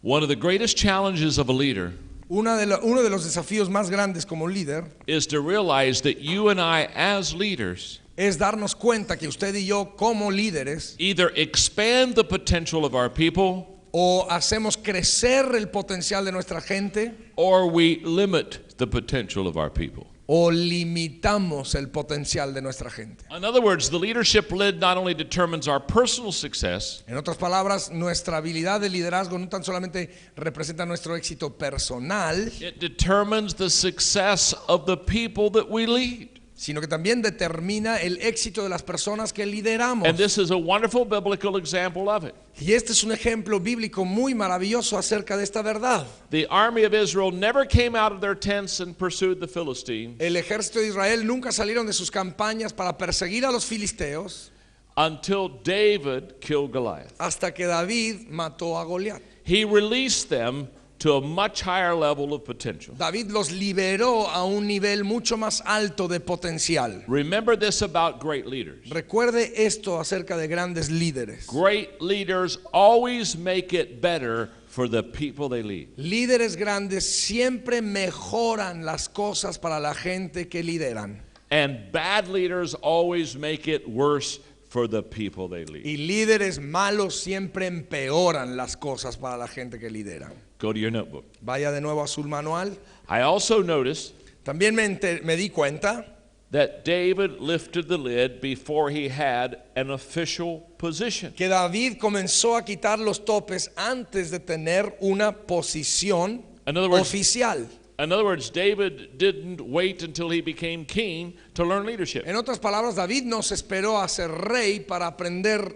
One of the greatest challenges of a leader Uno de los desafíos más grandes como líder is to realize that you and I, as leaders, es darnos cuenta que usted y yo como líderes either expand the potential of our people o hacemos crecer el potencial de nuestra gente or we limit the potential of our people. o limitamos el potencial de nuestra gente. In other words, the leadership lid not only determines our personal success, En otras palabras, nuestra habilidad de liderazgo no tan solamente representa nuestro éxito personal, it determines the success of the people that we lead. sino que también determina el éxito de las personas que lideramos. And this is a wonderful biblical example of it. Y este es un ejemplo bíblico muy maravilloso acerca de esta verdad. The army of Israel never came out of their tents and pursued the Philistines El ejército de Israel nunca salieron de sus campañas para perseguir a los filisteos until David killed Goliath. hasta que David mató a Goliat. He released them to a much higher level of potential. David los liberó a un nivel mucho más alto de potencial. Remember this about great leaders. Recuerde esto acerca de grandes líderes. Great leaders always make it better for the people they lead. Líderes grandes siempre mejoran las cosas para la gente que lideran. And bad leaders always make it worse for the people they lead. Y líderes malos siempre empeoran las cosas para la gente que lideran. Go to your notebook. Vaya de nuevo a su manual. I also noticed También me di cuenta that David lifted the lid before he had an official position. que David comenzó a quitar los topes antes de tener una posición In other words- oficial. In other words, David didn't wait until he became king to learn leadership. En otras palabras, David no se esperó a ser rey para aprender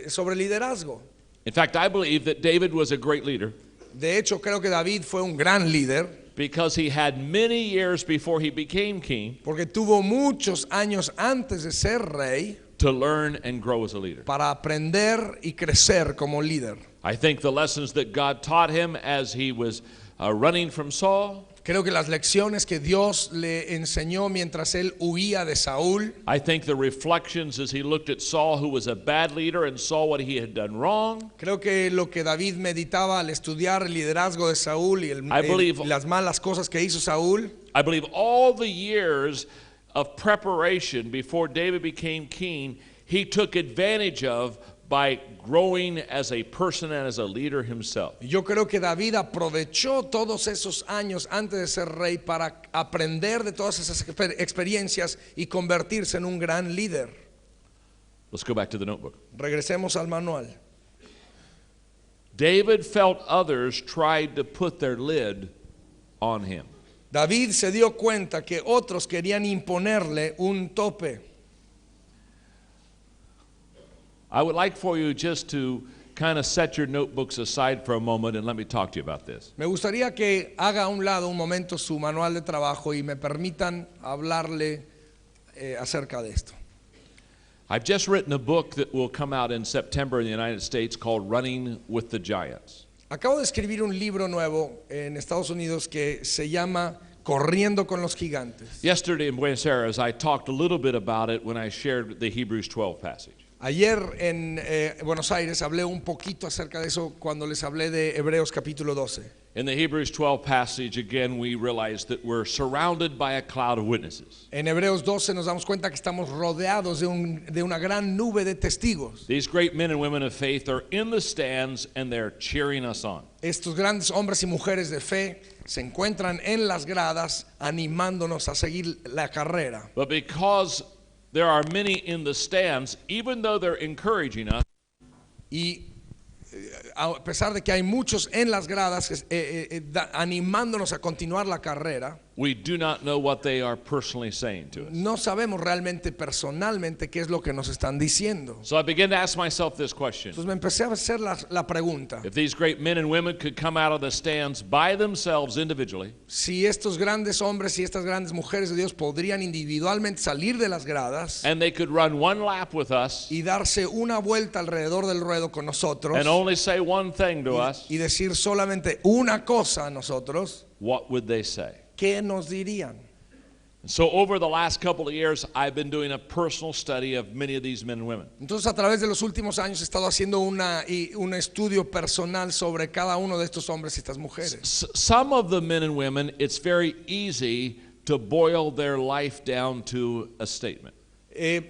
sobre liderazgo. In fact, I believe that David was a great leader De hecho, creo que David fue un gran líder because he had many years before he became king porque tuvo muchos años antes de ser rey to learn and grow as a leader. para aprender y crecer como líder. I think the lessons that God taught him as he was running from Saul, Creo que las lecciones que Dios le enseñó mientras él huía de Saúl, I think the reflections as he looked at Saul, who was a bad leader, and saw what he had done wrong. creo que lo que David meditaba al estudiar el liderazgo de Saúl y I believe- las malas cosas que hizo Saúl, I believe all the years of preparation before David became king, he took advantage of by growing as a person and as a leader himself. yo creo que David aprovechó todos esos años antes de ser rey para aprender de todas esas experiencias y convertirse en un gran líder. Let's go back to the notebook. Regresemos al manual. David felt others tried to put their lid on him. David se dio cuenta que otros querían imponerle un tope. I would like for you just to kind of set your notebooks aside for a moment and let me talk to you about this. Me gustaría que haga a un lado un momento su manual de trabajo y me permitan hablarle acerca de esto. I've just written a book that will come out in September in the United States called Running with the Giants. Acabo de escribir un libro nuevo en Estados Unidos que se llama Corriendo con los Gigantes. Yesterday in Buenos Aires, I talked a little bit about it when I shared the Hebrews 12 passage. Ayer en Buenos Aires hablé un poquito acerca de eso cuando les hablé de Hebreos capítulo 12. In the Hebrews 12 passage, again, we realize that we're surrounded by a cloud of witnesses. En Hebreos 12 nos damos cuenta que estamos rodeados de una gran nube de testigos. These great men and women of faith are in the stands and they're cheering us on. Estos grandes hombres y mujeres de fe se encuentran en las gradas animándonos a seguir la carrera. But because there are many in the stands, even though they're encouraging us, Y a pesar de que hay muchos en las gradas animándonos a continuar la carrera, we do not know what they are personally saying to us. no sabemos realmente personalmente qué es lo que nos están diciendo. So I began to ask myself this question. Entonces me empecé a hacer la pregunta: If these great men and women could come out of the stands by themselves individually, si estos grandes hombres y estas grandes mujeres de Dios podrían individualmente salir de las gradas and they could run one lap with us y darse una vuelta alrededor del ruedo con nosotros and only say one thing to us, y decir solamente una cosa a nosotros, what would they say? ¿qué nos dirían? So over the last couple of years, I've been doing a personal study of many of these men and women. Entonces a través de los últimos años he estado haciendo un estudio personal sobre cada uno de estos hombres y estas mujeres. Some of the men and women, it's very easy to boil their life down to a statement.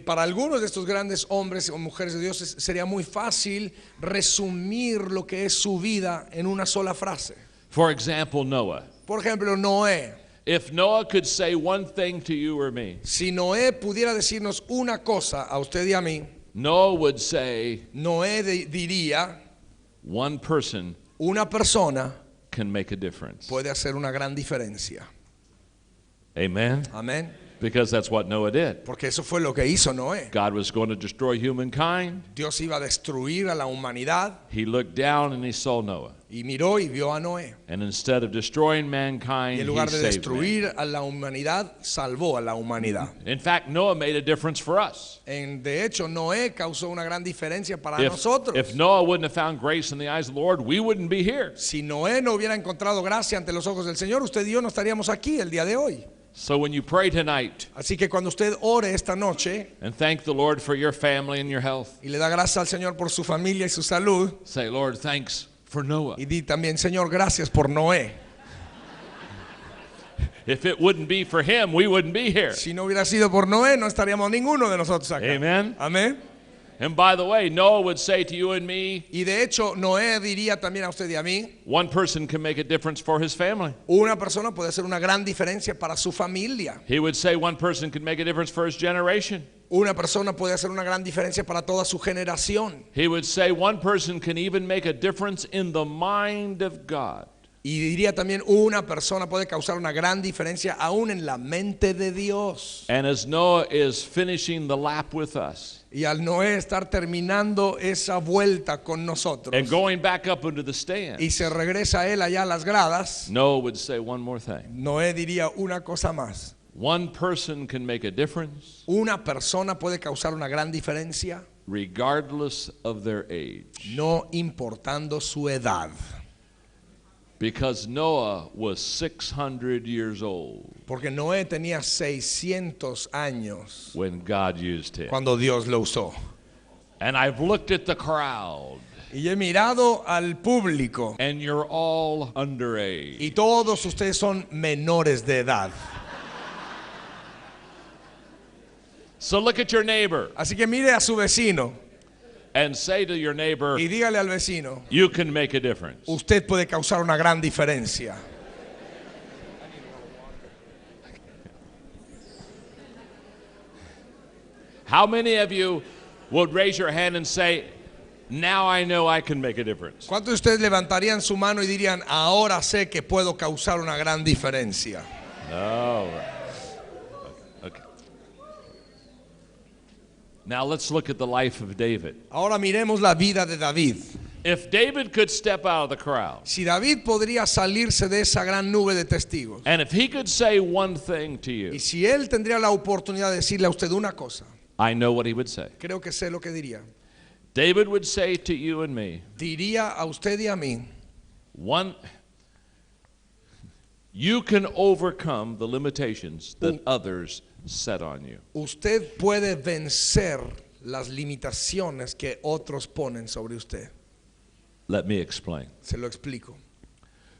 Para algunos de estos grandes hombres o mujeres de Dios sería muy fácil resumir lo que es su vida en una sola frase. For example, Noah. Por ejemplo, Noé. If Noah could say one thing to you or me, Si Noé pudiera decirnos una cosa a usted y a mí, Noah would say, Noé diría: one person una persona can make a difference. puede hacer una gran diferencia. Amen. Amén. Because that's what Noah did. Porque eso fue lo que hizo Noé. God was going to destroy humankind. Dios iba a destruir a la humanidad He looked down and he saw Noah. y miró y vio a Noé. And instead of destroying Y mankind, en he lugar de saved man. destruir a la humanidad, salvó a la humanidad. In fact, Noah made a difference for us. De hecho, Noé causó una gran diferencia para If nosotros. Noah wouldn't have found grace in the eyes of the Lord, we wouldn't be here. Si Noé no hubiera encontrado gracia ante los ojos del Señor, usted y yo no estaríamos aquí el día de hoy. So when you pray tonight Así que cuando usted ore esta noche and thank the Lord for your family and your health, y le da gracias al Señor por su familia y su salud, say, Lord, thanks for Noah. y di también, Señor, gracias por Noé. If it wouldn't be for him, we wouldn't be here. Si no hubiera sido por Noé, no estaríamos ninguno de nosotros acá. Amen. Amén. And by the way, Noah would say to you and me, Y de hecho, Noé diría también a usted y a mí, one person can make a difference for his family. una persona puede hacer una gran diferencia para su familia. He would say one person can make a difference for his generation. Una persona puede hacer una gran diferencia para toda su generación. He would say one person can even make a difference in the mind of God. Y diría también, una persona puede causar una gran diferencia aún en la mente de Dios. And as Noah is finishing the lap with us Y al Noé estar terminando esa vuelta con nosotros and going back up into the stand, y se regresa él allá a las gradas, Noah would say one more thing. Noé diría una cosa más. One person can make a difference Una persona puede causar una gran diferencia regardless of their age. no importando su edad. Because Noah was 600 years old Porque Noé tenía 600 años when God used him. cuando Dios lo usó. And I've looked at the crowd, Y he mirado al público and you're all underage. y todos ustedes son menores de edad. So look at your neighbor Así que mire a su vecino and say to your neighbor, y dígale al vecino, you can make a difference. usted puede causar una gran diferencia. How many of you would raise your hand and say, now I know I can make a difference? ¿Cuántos de ustedes levantarían su mano y dirían, ahora sé que puedo causar una gran diferencia? All right. Okay. Now let's look at the life of David. Ahora miremos la vida de David. If David could step out of the crowd, Si David podría salirse de esa gran nube de testigos, and if he could say one thing to y you, si él tendría la oportunidad de decirle a usted una cosa, I know what he would say. creo que sé lo que diría. David would say to you and me, Diría a usted y a mí, one, you can overcome the limitations that others set on you. usted puede vencer las limitaciones que otros ponen sobre usted. Let me explain. Se lo explico.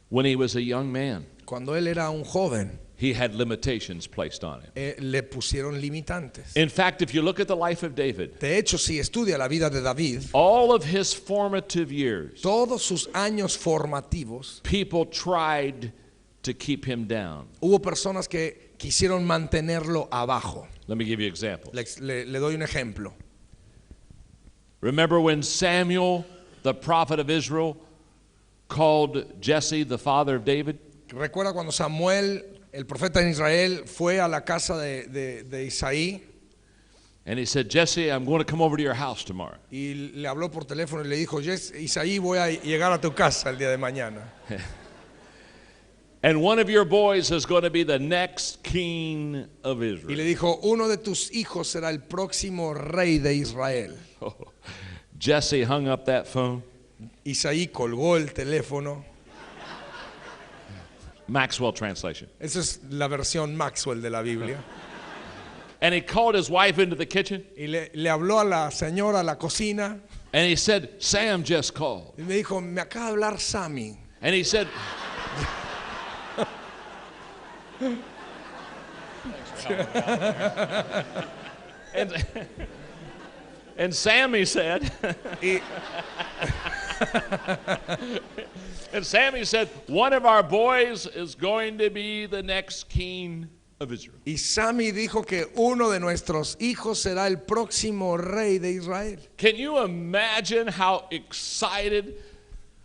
When he was a young man, Cuando él era un joven, he had limitations placed on him. le pusieron limitantes. In fact, if you look at the life of David, De hecho, si estudia la vida de David, all of his formative years, todos sus años formativos, people tried to keep him down. hubo personas que quisieron mantenerlo abajo. Let me give you an example. Le doy un ejemplo. Remember when Samuel, the prophet of Israel, called Jesse, the father of David? ¿Recuerda cuando Samuel, el profeta en Israel, fue a la casa de Isaí And he said, Jesse, I'm going to come over to your house tomorrow. y le habló por teléfono y le dijo, Isaí, voy a llegar a tu casa el día de mañana? And one of your boys is going to be the next king of Y le Israel. dijo, uno de tus hijos será el próximo rey de Israel. Jesse hung up that phone. Isaí colgó el teléfono. Maxwell translation. Esa es la versión Maxwell de la Biblia. And he called his wife into the kitchen Y le habló a la señora a la cocina and he said, Sam just called. y me dijo, me acaba de hablar Sammy. And he said, and Sammy said, Y, and Sammy said, one of our boys is going to be the next king of Israel. y Sammy dijo que uno de nuestros hijos será el próximo rey de Israel. Can you imagine how excited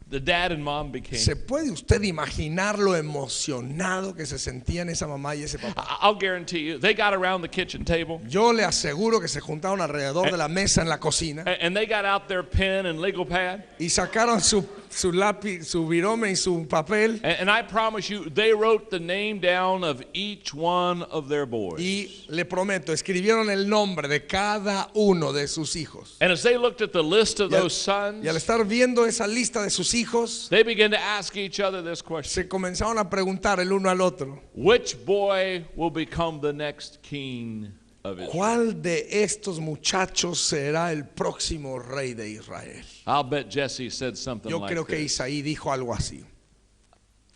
the dad and mom became. ¿Se puede usted imaginar lo emocionado que se sentían esa mamá y ese papá? I'll guarantee you, they got around the kitchen table. Yo le aseguro que se juntaron alrededor de la mesa en la cocina And they got out their pen and legal pad. y sacaron su lápiz, su virome y su papel. And I promise you, they wrote the name down of each one of their boys. Y le prometo, escribieron el nombre de cada uno de sus hijos. And as they looked at the list of those sons, Y al estar viendo esa lista de sus hijos, they began to ask each other this question: se comenzaron a preguntar el uno al otro, which boy will become the next king of Israel? ¿cuál de estos muchachos será el próximo rey de Israel? I'll bet Jesse said something Yo like creo que this. Isaí dijo algo así.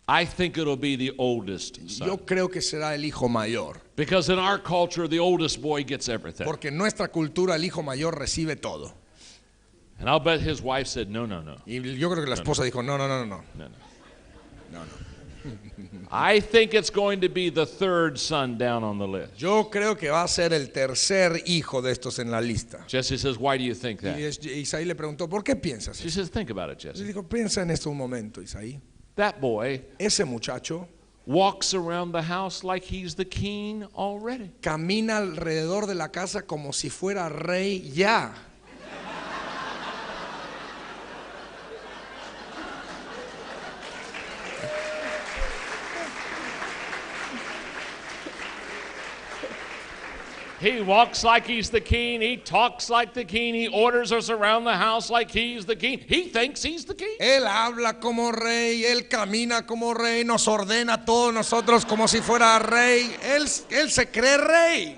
I think it'll be the oldest Yo son. creo que será el hijo mayor, Because in our culture, the oldest boy gets everything. porque en nuestra cultura el hijo mayor recibe todo. And I'll bet his wife said, no, no, no, Y yo creo que la esposa dijo, no, no, no, no, no, no. no, no. I think it's going to be the third son down on the list. Yo creo que va a ser el tercer hijo de estos en la lista. Jesse says, why do you think Y that? Isaí le preguntó, ¿por qué piensas She eso? says, think about it, Le Jesse. dijo, piensa en esto un momento, Isaí. That boy Ese muchacho walks around the house like he's the king already. camina alrededor de la casa como si fuera rey ya. He walks like he's the king. He talks like the king. He orders us around the house like he's the king. He thinks he's the king. Él habla como rey, él camina como rey, nos ordena a todos nosotros como si fuera rey. Él se cree rey.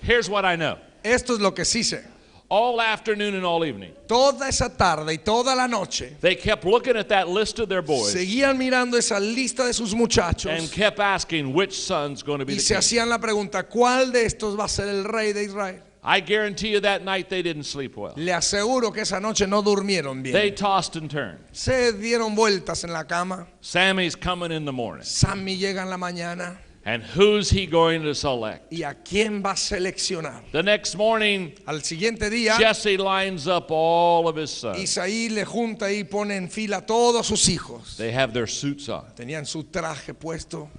Here's what I know. Esto es lo que sí sé. All afternoon and all evening, Toda esa tarde y toda la noche they kept looking at that list of their boys seguían mirando esa lista de sus muchachos and kept asking which son's going to be y the se king. hacían la pregunta, ¿cuál de estos va a ser el rey de Israel? I guarantee you that night they didn't sleep well. Le aseguro que esa noche no durmieron They bien. tossed and turned. Se dieron vueltas en la cama. Sammy's coming in the morning. Sammy llega en la mañana. And who's he going to select? ¿Y a quién va a seleccionar? The next morning, Al siguiente día, Jesse lines up all of his sons. Isaí le junta y pone en fila a todos sus hijos. They have their suits on. Tenían su traje puesto.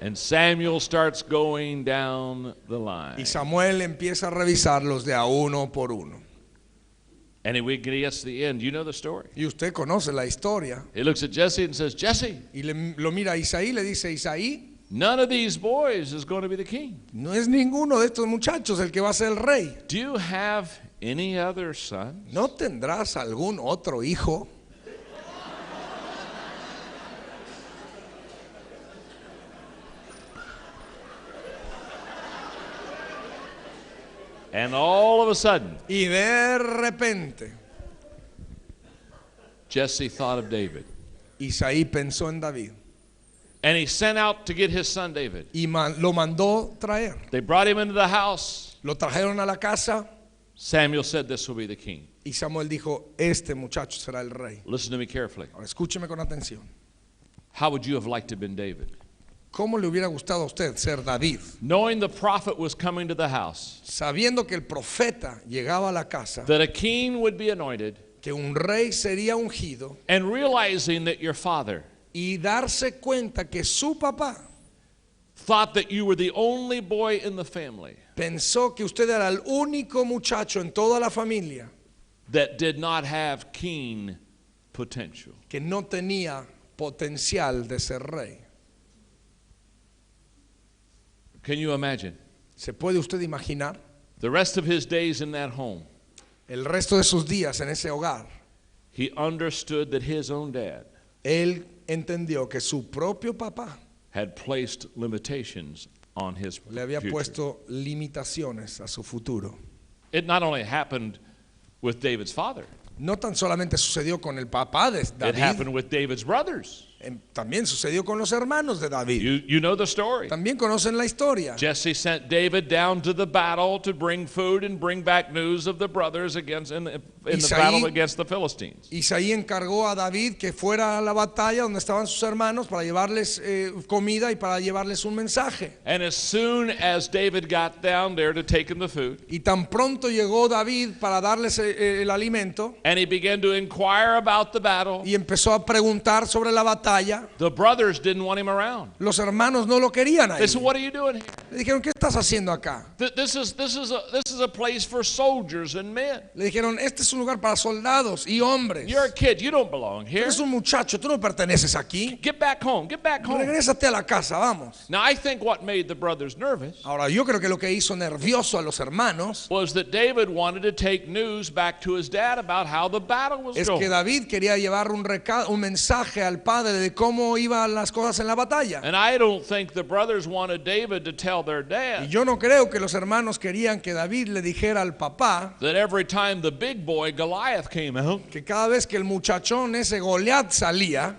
And Samuel starts going down the line. Y Samuel empieza a revisarlos de a uno por uno. And he gets to the end. You know the story. Y usted conoce la historia. He looks at Jesse and says, Jesse, Y lo mira a Isaí, le dice, Isaí, none of these boys is going to be the king. no es ninguno de estos muchachos el que va a ser el rey. Do you have any other sons? ¿No tendrás algún otro hijo? And all of a sudden, Y de repente, Jesse thought of David. Isaí pensó en David And he sent out to get his son David. y lo mandó traer. They brought him into the house. Lo trajeron a la casa Samuel said, this will be the king. y Samuel dijo, este muchacho será el rey. Listen to me carefully. Ahora escúcheme con atención. How would you have liked to have been David? ¿Cómo le hubiera gustado a usted ser David? Knowing the prophet was coming to the house, Sabiendo que el profeta llegaba a la casa, that a king would be anointed, que un rey sería ungido and realizing that your father y darse cuenta que su papá thought that you were the only boy in the family pensó que usted era el único muchacho en toda la familia that did not have king potential. que no tenía potencial de ser rey. Can you imagine? ¿Se puede usted imaginar The rest of his days in that home, el resto de sus días en ese hogar? he understood that his own dad Él entendió que su propio papá had placed limitations on his le había future. puesto limitaciones a su futuro. It not only happened with David's father, No tan solamente sucedió con el papá de it David, happened with David's brothers. también sucedió con los hermanos de David. You know the story. También conocen la historia. Jesse sent David down to the battle to bring food and bring back news of the brothers against, and in the Isaí- battle against the Philistines. Isaí encargó a David que fuera a la batalla donde estaban sus hermanos para llevarles comida y para llevarles un mensaje. And as soon as David got down there to take him the food, Y tan pronto llegó David para darles el alimento and he began to inquire about the battle, y empezó a preguntar sobre la batalla, the brothers didn't want him around. los hermanos no lo querían ahí. They said, "What are you doing here? Le dijeron, ¿qué estás haciendo acá? This is a place for soldiers and men. Le dijeron, este es un lugar para soldados y hombres. You're a kid. You don't belong Tú here. eres un muchacho, tú no perteneces aquí. Get back home. Get back home." Regrésate a la casa, vamos. Now, I think what made the brothers nervous Ahora, yo creo que lo que hizo nervioso a los hermanos was that David wanted to take news back to his dad about how the battle was es que going. David quería llevar un mensaje al padre de cómo iban las cosas en la batalla. And I don't think the brothers wanted David to tell their Y dad yo no creo que los hermanos querían que David le dijera al papá that every time the big boy Goliath came out, que cada vez que el muchachón ese Goliat salía,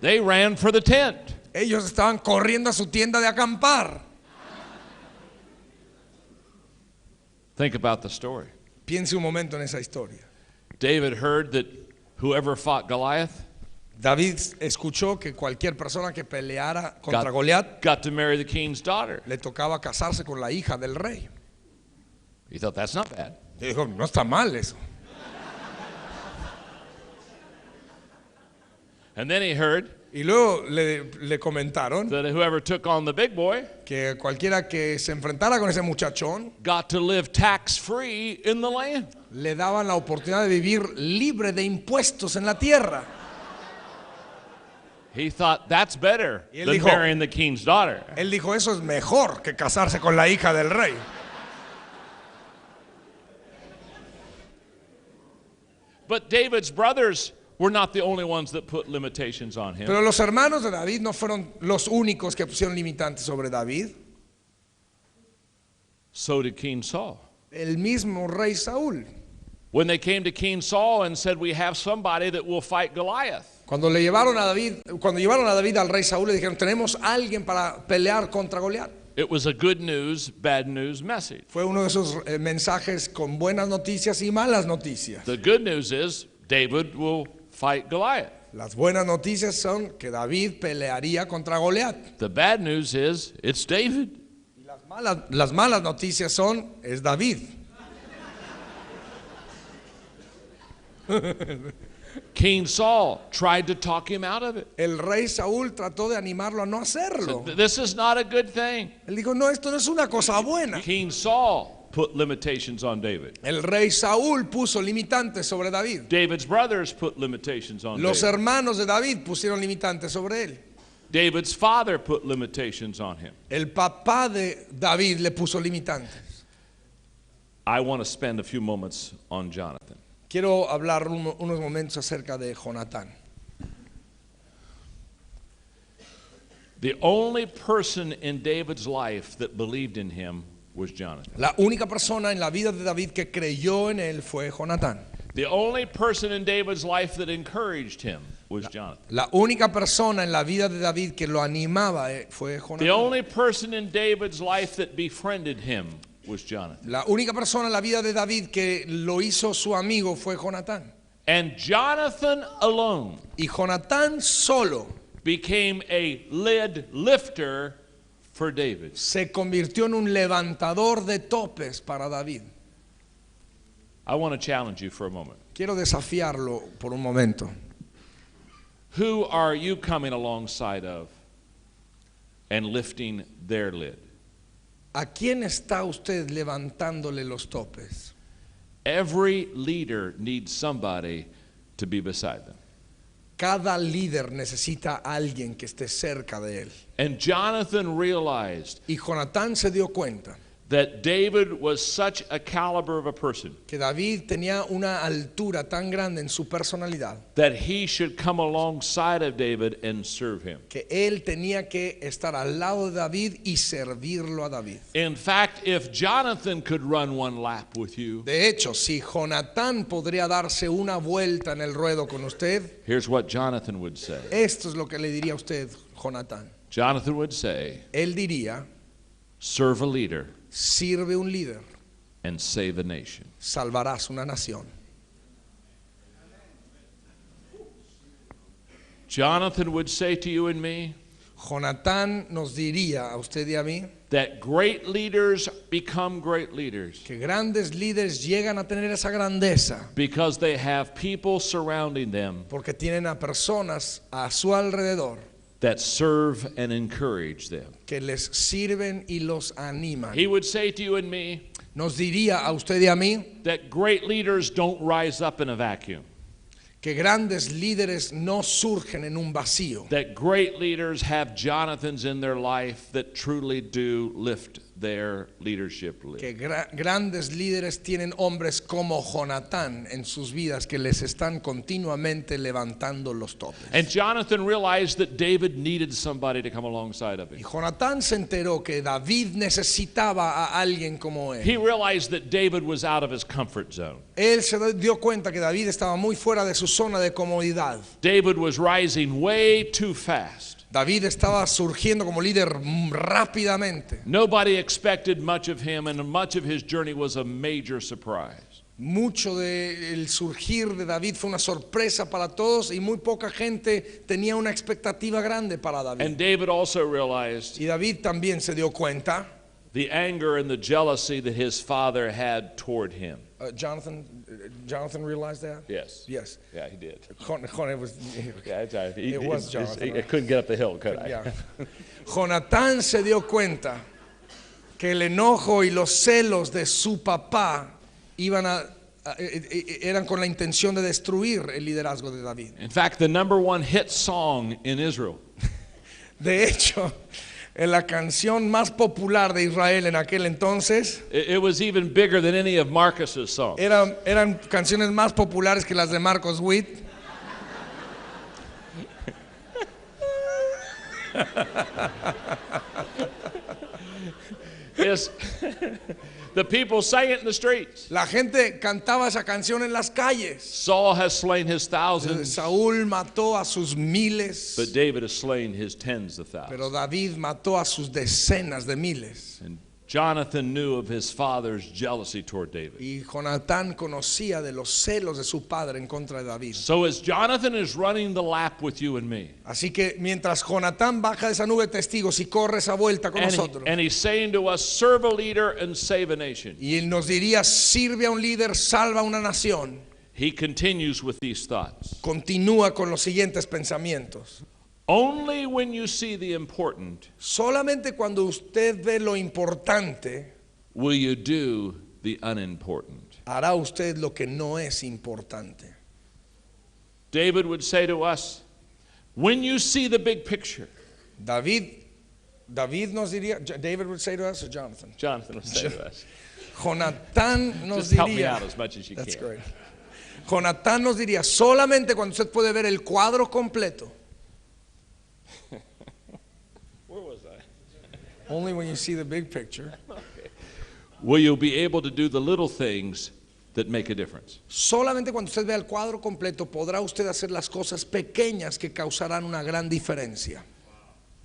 they ran for the tent. ellos estaban corriendo a su tienda de acampar. Think about the story. Piense un momento en esa historia. David heard that whoever fought Goliath David escuchó que cualquier persona que peleara contra Goliat got to marry the king's daughter. le tocaba casarse con la hija del rey. He thought, that's not bad. Y dijo, no está mal eso. And then he heard Y luego le comentaron that whoever took on the big boy que cualquiera que se enfrentara con ese muchachón got to live tax-free in the land. le daban la oportunidad de vivir libre de impuestos en la tierra. He thought, that's better Y él than dijo- marrying the king's daughter. Él dijo, eso es mejor que casarse con la hija del rey. But David's brothers were not the only ones that put limitations on him. Pero los hermanos de David no fueron los únicos que pusieron limitantes sobre David. So did King Saul. El mismo rey Saúl. When they came to King Saul and said, we have somebody that will fight Goliath. Cuando llevaron a David al rey Saúl, le dijeron, tenemos alguien para pelear contra Goliat. It was a good news, bad news message. Fue uno de esos mensajes con buenas noticias y malas noticias. The good news is David will fight Goliath. Las buenas noticias son que David pelearía contra Goliat. The bad news is it's David. Y las malas noticias son, es David. King Saul tried to talk him out of it. El rey Saúl trató de animarlo a no hacerlo. This is not a good thing. Él dijo, no, esto no es una cosa buena. King Saul put limitations on David. El rey Saúl puso limitantes sobre David. David's brothers put limitations on Los David. hermanos de David pusieron limitantes sobre él. David's father put limitations on him. El papá de David le puso limitantes. I want to spend a few moments on Jonathan. Quiero hablar unos momentos acerca de Jonatán. The only person in David's life that believed in him was Jonathan. La única persona en la vida de David que creyó en él fue Jonatán. The only person in David's life that encouraged him was Jonathan. La única persona en la vida de David que lo animaba fue The Jonatán. only person in David's life that befriended him was Jonathan. La única persona en la vida de David que lo hizo su amigo fue Jonatán. And Jonathan alone Y Jonatán solo became a lid lifter for David. se convirtió en un levantador de topes para David. I want to challenge you for a moment. Quiero desafiarlo por un momento. Who are you coming alongside of and lifting their lid? ¿A quién está usted levantándole los topes? Every leader needs somebody to be beside them. Cada líder necesita a alguien que esté cerca de él. And Jonathan realized Y Jonatán se dio cuenta that David was such a caliber of a person que David tenía una altura tan grande en su personalidad that he should come alongside of David and serve him. que él tenía que estar al lado de David y servirlo a David. In fact, if Jonathan could run one lap with you, De hecho, si Jonatán podría darse una vuelta en el ruedo con usted, here's what Jonathan would say. esto es lo que le diría a usted, Jonatán. Jonathan would say, Él diría, serve a leader sirve un líder, and save a nation. salvarás una nación. Jonathan would say to you and me Jonatán nos diría a usted y a mí that great leaders become great leaders que grandes líderes llegan a tener esa grandeza because they have people surrounding them porque tienen a personas a su alrededor that serve and encourage them. que les sirven y los animan. He would say to you and me Nos diría a usted y a mí that great leaders don't rise up in a vacuum, que grandes líderes no surgen en un vacío, that great leaders have Jonathans in their life that truly do lift their leadership lid. que grandes líderes tienen hombres como Jonatán en sus vidas que les están continuamente levantando los topes. And Jonathan realized that David needed somebody to come alongside of Y him. Jonatán se enteró que David necesitaba a alguien como él. He realized that David was out of his comfort zone. Él se dio cuenta que David estaba muy fuera de su zona de comodidad. David was rising way too fast. David estaba surgiendo como líder rápidamente. Nobody expected much of him, and much of his journey was a major surprise. Mucho del surgir de David fue una sorpresa para todos y muy poca gente tenía una expectativa grande para And David. David also realized Y David también se dio cuenta, the anger and the jealousy that his father had toward him. Jonathan realized that? Yes. Yes. Yeah, he did. It was, Yeah, it's all right. It was Jonathan, right? I couldn't get up the hill, could I? yeah. Jonatán se dio cuenta que el enojo y los celos de su papá eran con la intención de destruir el liderazgo de David. In fact, the number one hit song in Israel De hecho, en la canción más popular de Israel en aquel entonces it was even bigger than any of Marcus's songs. eran canciones más populares que las de Marcos Witt. Yes. The people sang it in the streets. La gente cantaba esa canción en las calles. Saul has slain his thousands, Saúl mató a sus miles, but David has slain his tens of pero thousands. David mató a sus decenas de miles. And Jonathan knew of his father's jealousy toward David. Y Jonatán conocía de los celos de su padre en contra de David. So as Jonathan is running the lap with you and me, Así que mientras Jonatán baja de esa nube de testigos y corre esa vuelta con nosotros, and he's saying to us, serve a leader and save a nation, y él nos diría, sirve a un líder, salva a una nación, he continues with these thoughts. continúa con los siguientes pensamientos. Only when you see the important Solamente cuando usted ve lo importante, will you do the unimportant. hará usted lo que no es importante. David would say to us, when you see the big picture, David nos diría, David would say to us, or Jonathan? Jonathan would say to us, Jonatán nos just help me diría, out as much as you that's can. great. Jonatán nos diría, solamente cuando usted puede ver el cuadro completo. Where was I? Only when you see the big picture. Will you be able to do the little things that make a difference? Solamente cuando usted vea el cuadro completo podrá usted hacer las cosas pequeñas que causarán una gran diferencia.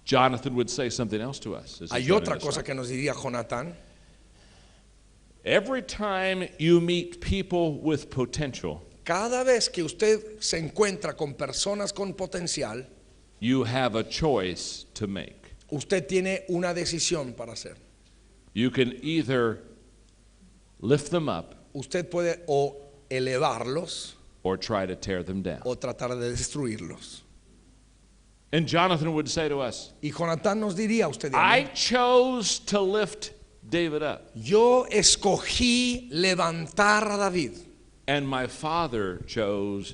Jonathan would say something else to us. as he's Hay running otra us cosa up. que nos diría Jonatán. Every time you meet people with potential, Cada vez que usted se encuentra con personas con potencial, you have a choice to make. usted tiene una decisión para hacer. You can either lift them up Usted puede o elevarlos or try to tear them down. o tratar de destruirlos. And Jonathan would say to us, Y Jonatán nos diría a usted y a I mí, chose to lift David up, yo escogí levantar a David and my father chose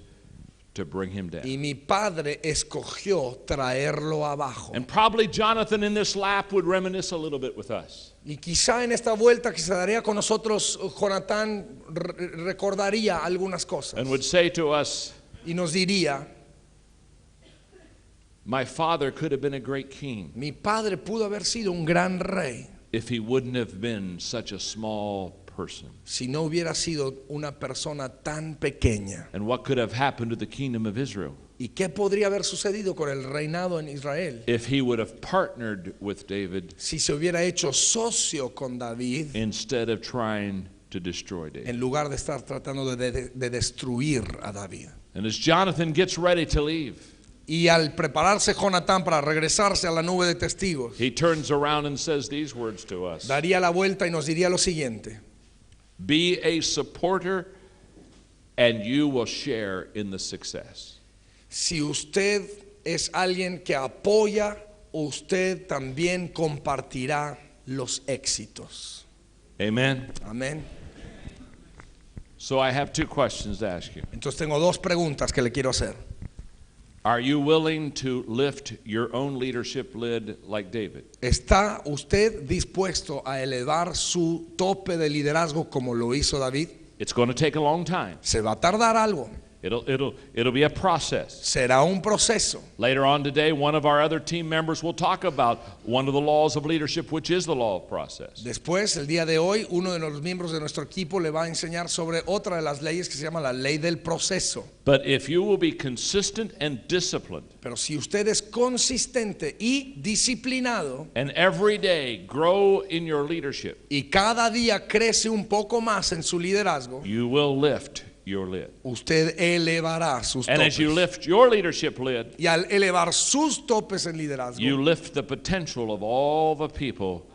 to bring him down. Y mi padre escogió traerlo abajo. And probably Jonathan in this lap would reminisce a little bit with us. Y quizá en esta vuelta que se daría con nosotros, Jonatán recordaría algunas cosas. And would say to us, Y nos diría, my father could have been a great king mi padre pudo haber sido un gran rey if he wouldn't have been such a small person. si no hubiera sido una persona tan pequeña. And what could have happened to the kingdom of Israel ¿Y qué podría haber sucedido con el reinado en Israel if he would have partnered with David si se hubiera hecho socio con David instead of trying to destroy David? en lugar de estar tratando de destruir a David? And as Jonathan gets ready to leave, Y al prepararse Jonatán para regresarse a la nube de testigos, he turns around and says these words to us: daría la vuelta y nos diría lo siguiente: be a supporter and you will share in the success. si usted es alguien que apoya, usted también compartirá los éxitos. Amen. Amén. So I have two questions to ask you. Entonces tengo dos preguntas que le quiero hacer. Are you willing to lift your own leadership lid like David? ¿Está usted dispuesto a elevar su tope de liderazgo como lo hizo David? It's going to take a long time. Se va a tardar algo. It'll be a process. Será un proceso. Later on today, one of our other team members will talk about one of the laws of leadership, which is the law of process. Después, el día de hoy, uno de los miembros de nuestro equipo le va a enseñar sobre otra de las leyes que se llama la ley del proceso. But if you will be consistent and disciplined, Pero si usted es consistente y disciplinado and every day grow in your leadership, y cada día crece un poco más en su liderazgo, you will lift your lid. usted elevará sus And as you topes. lift your leadership lid, Y al elevar sus topes en liderazgo, you lift the potential of all the people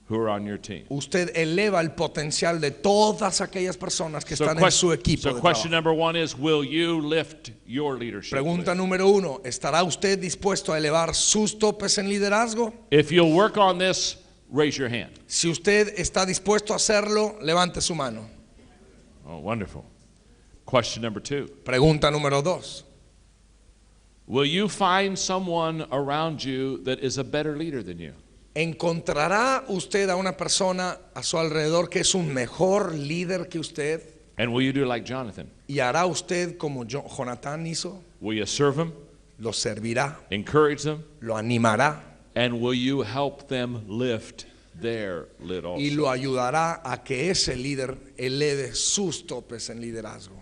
who are on your team. usted eleva el potencial de todas aquellas personas que están en su equipo So de question trabajo. number one is, will you lift your leadership Pregunta lid? número uno: ¿estará usted dispuesto a elevar sus topes en liderazgo? If you'll work on this, raise your hand. Si usted está dispuesto a hacerlo, levante su mano. Oh, wonderful. Question number two. Pregunta número dos: Will you find someone around you that is a better leader than you? ¿encontrará usted a una persona a su alrededor que es un mejor líder que usted? And will you do like Jonathan? ¿Y hará usted como Jonatán hizo? Will you serve them, ¿Lo servirá? encourage them, ¿Lo animará? and will you help them lift their lid Y also? lo ayudará a que ese líder eleve sus topes en liderazgo.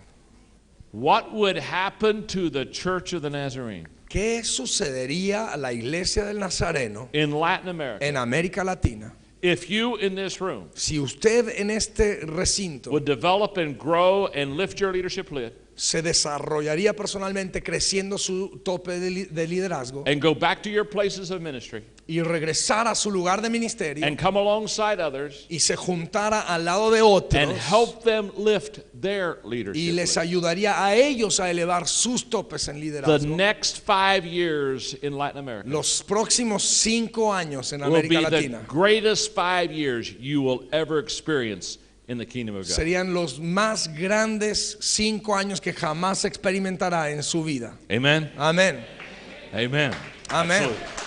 What would happen to the Church of the Nazarene ¿Qué sucedería a la iglesia del Nazareno in Latin America en América Latina if you in this room si usted en este recinto would develop and grow and lift your leadership lid se desarrollaría personalmente creciendo su tope de liderazgo and go back to your places of ministry y regresara a su lugar de ministerio and come alongside others y se juntara al lado de and otros help them lift their y leadership les lid? ayudaría a ellos a elevar sus topes en The liderazgo. next 5 years in Latin America Los próximos 5 años en will be América the Latina greatest 5 years you will ever experience in the kingdom of God. serían los más grandes 5 años que jamás experimentará en su vida. Amen. Amén. Amen. Amén. Absolutely.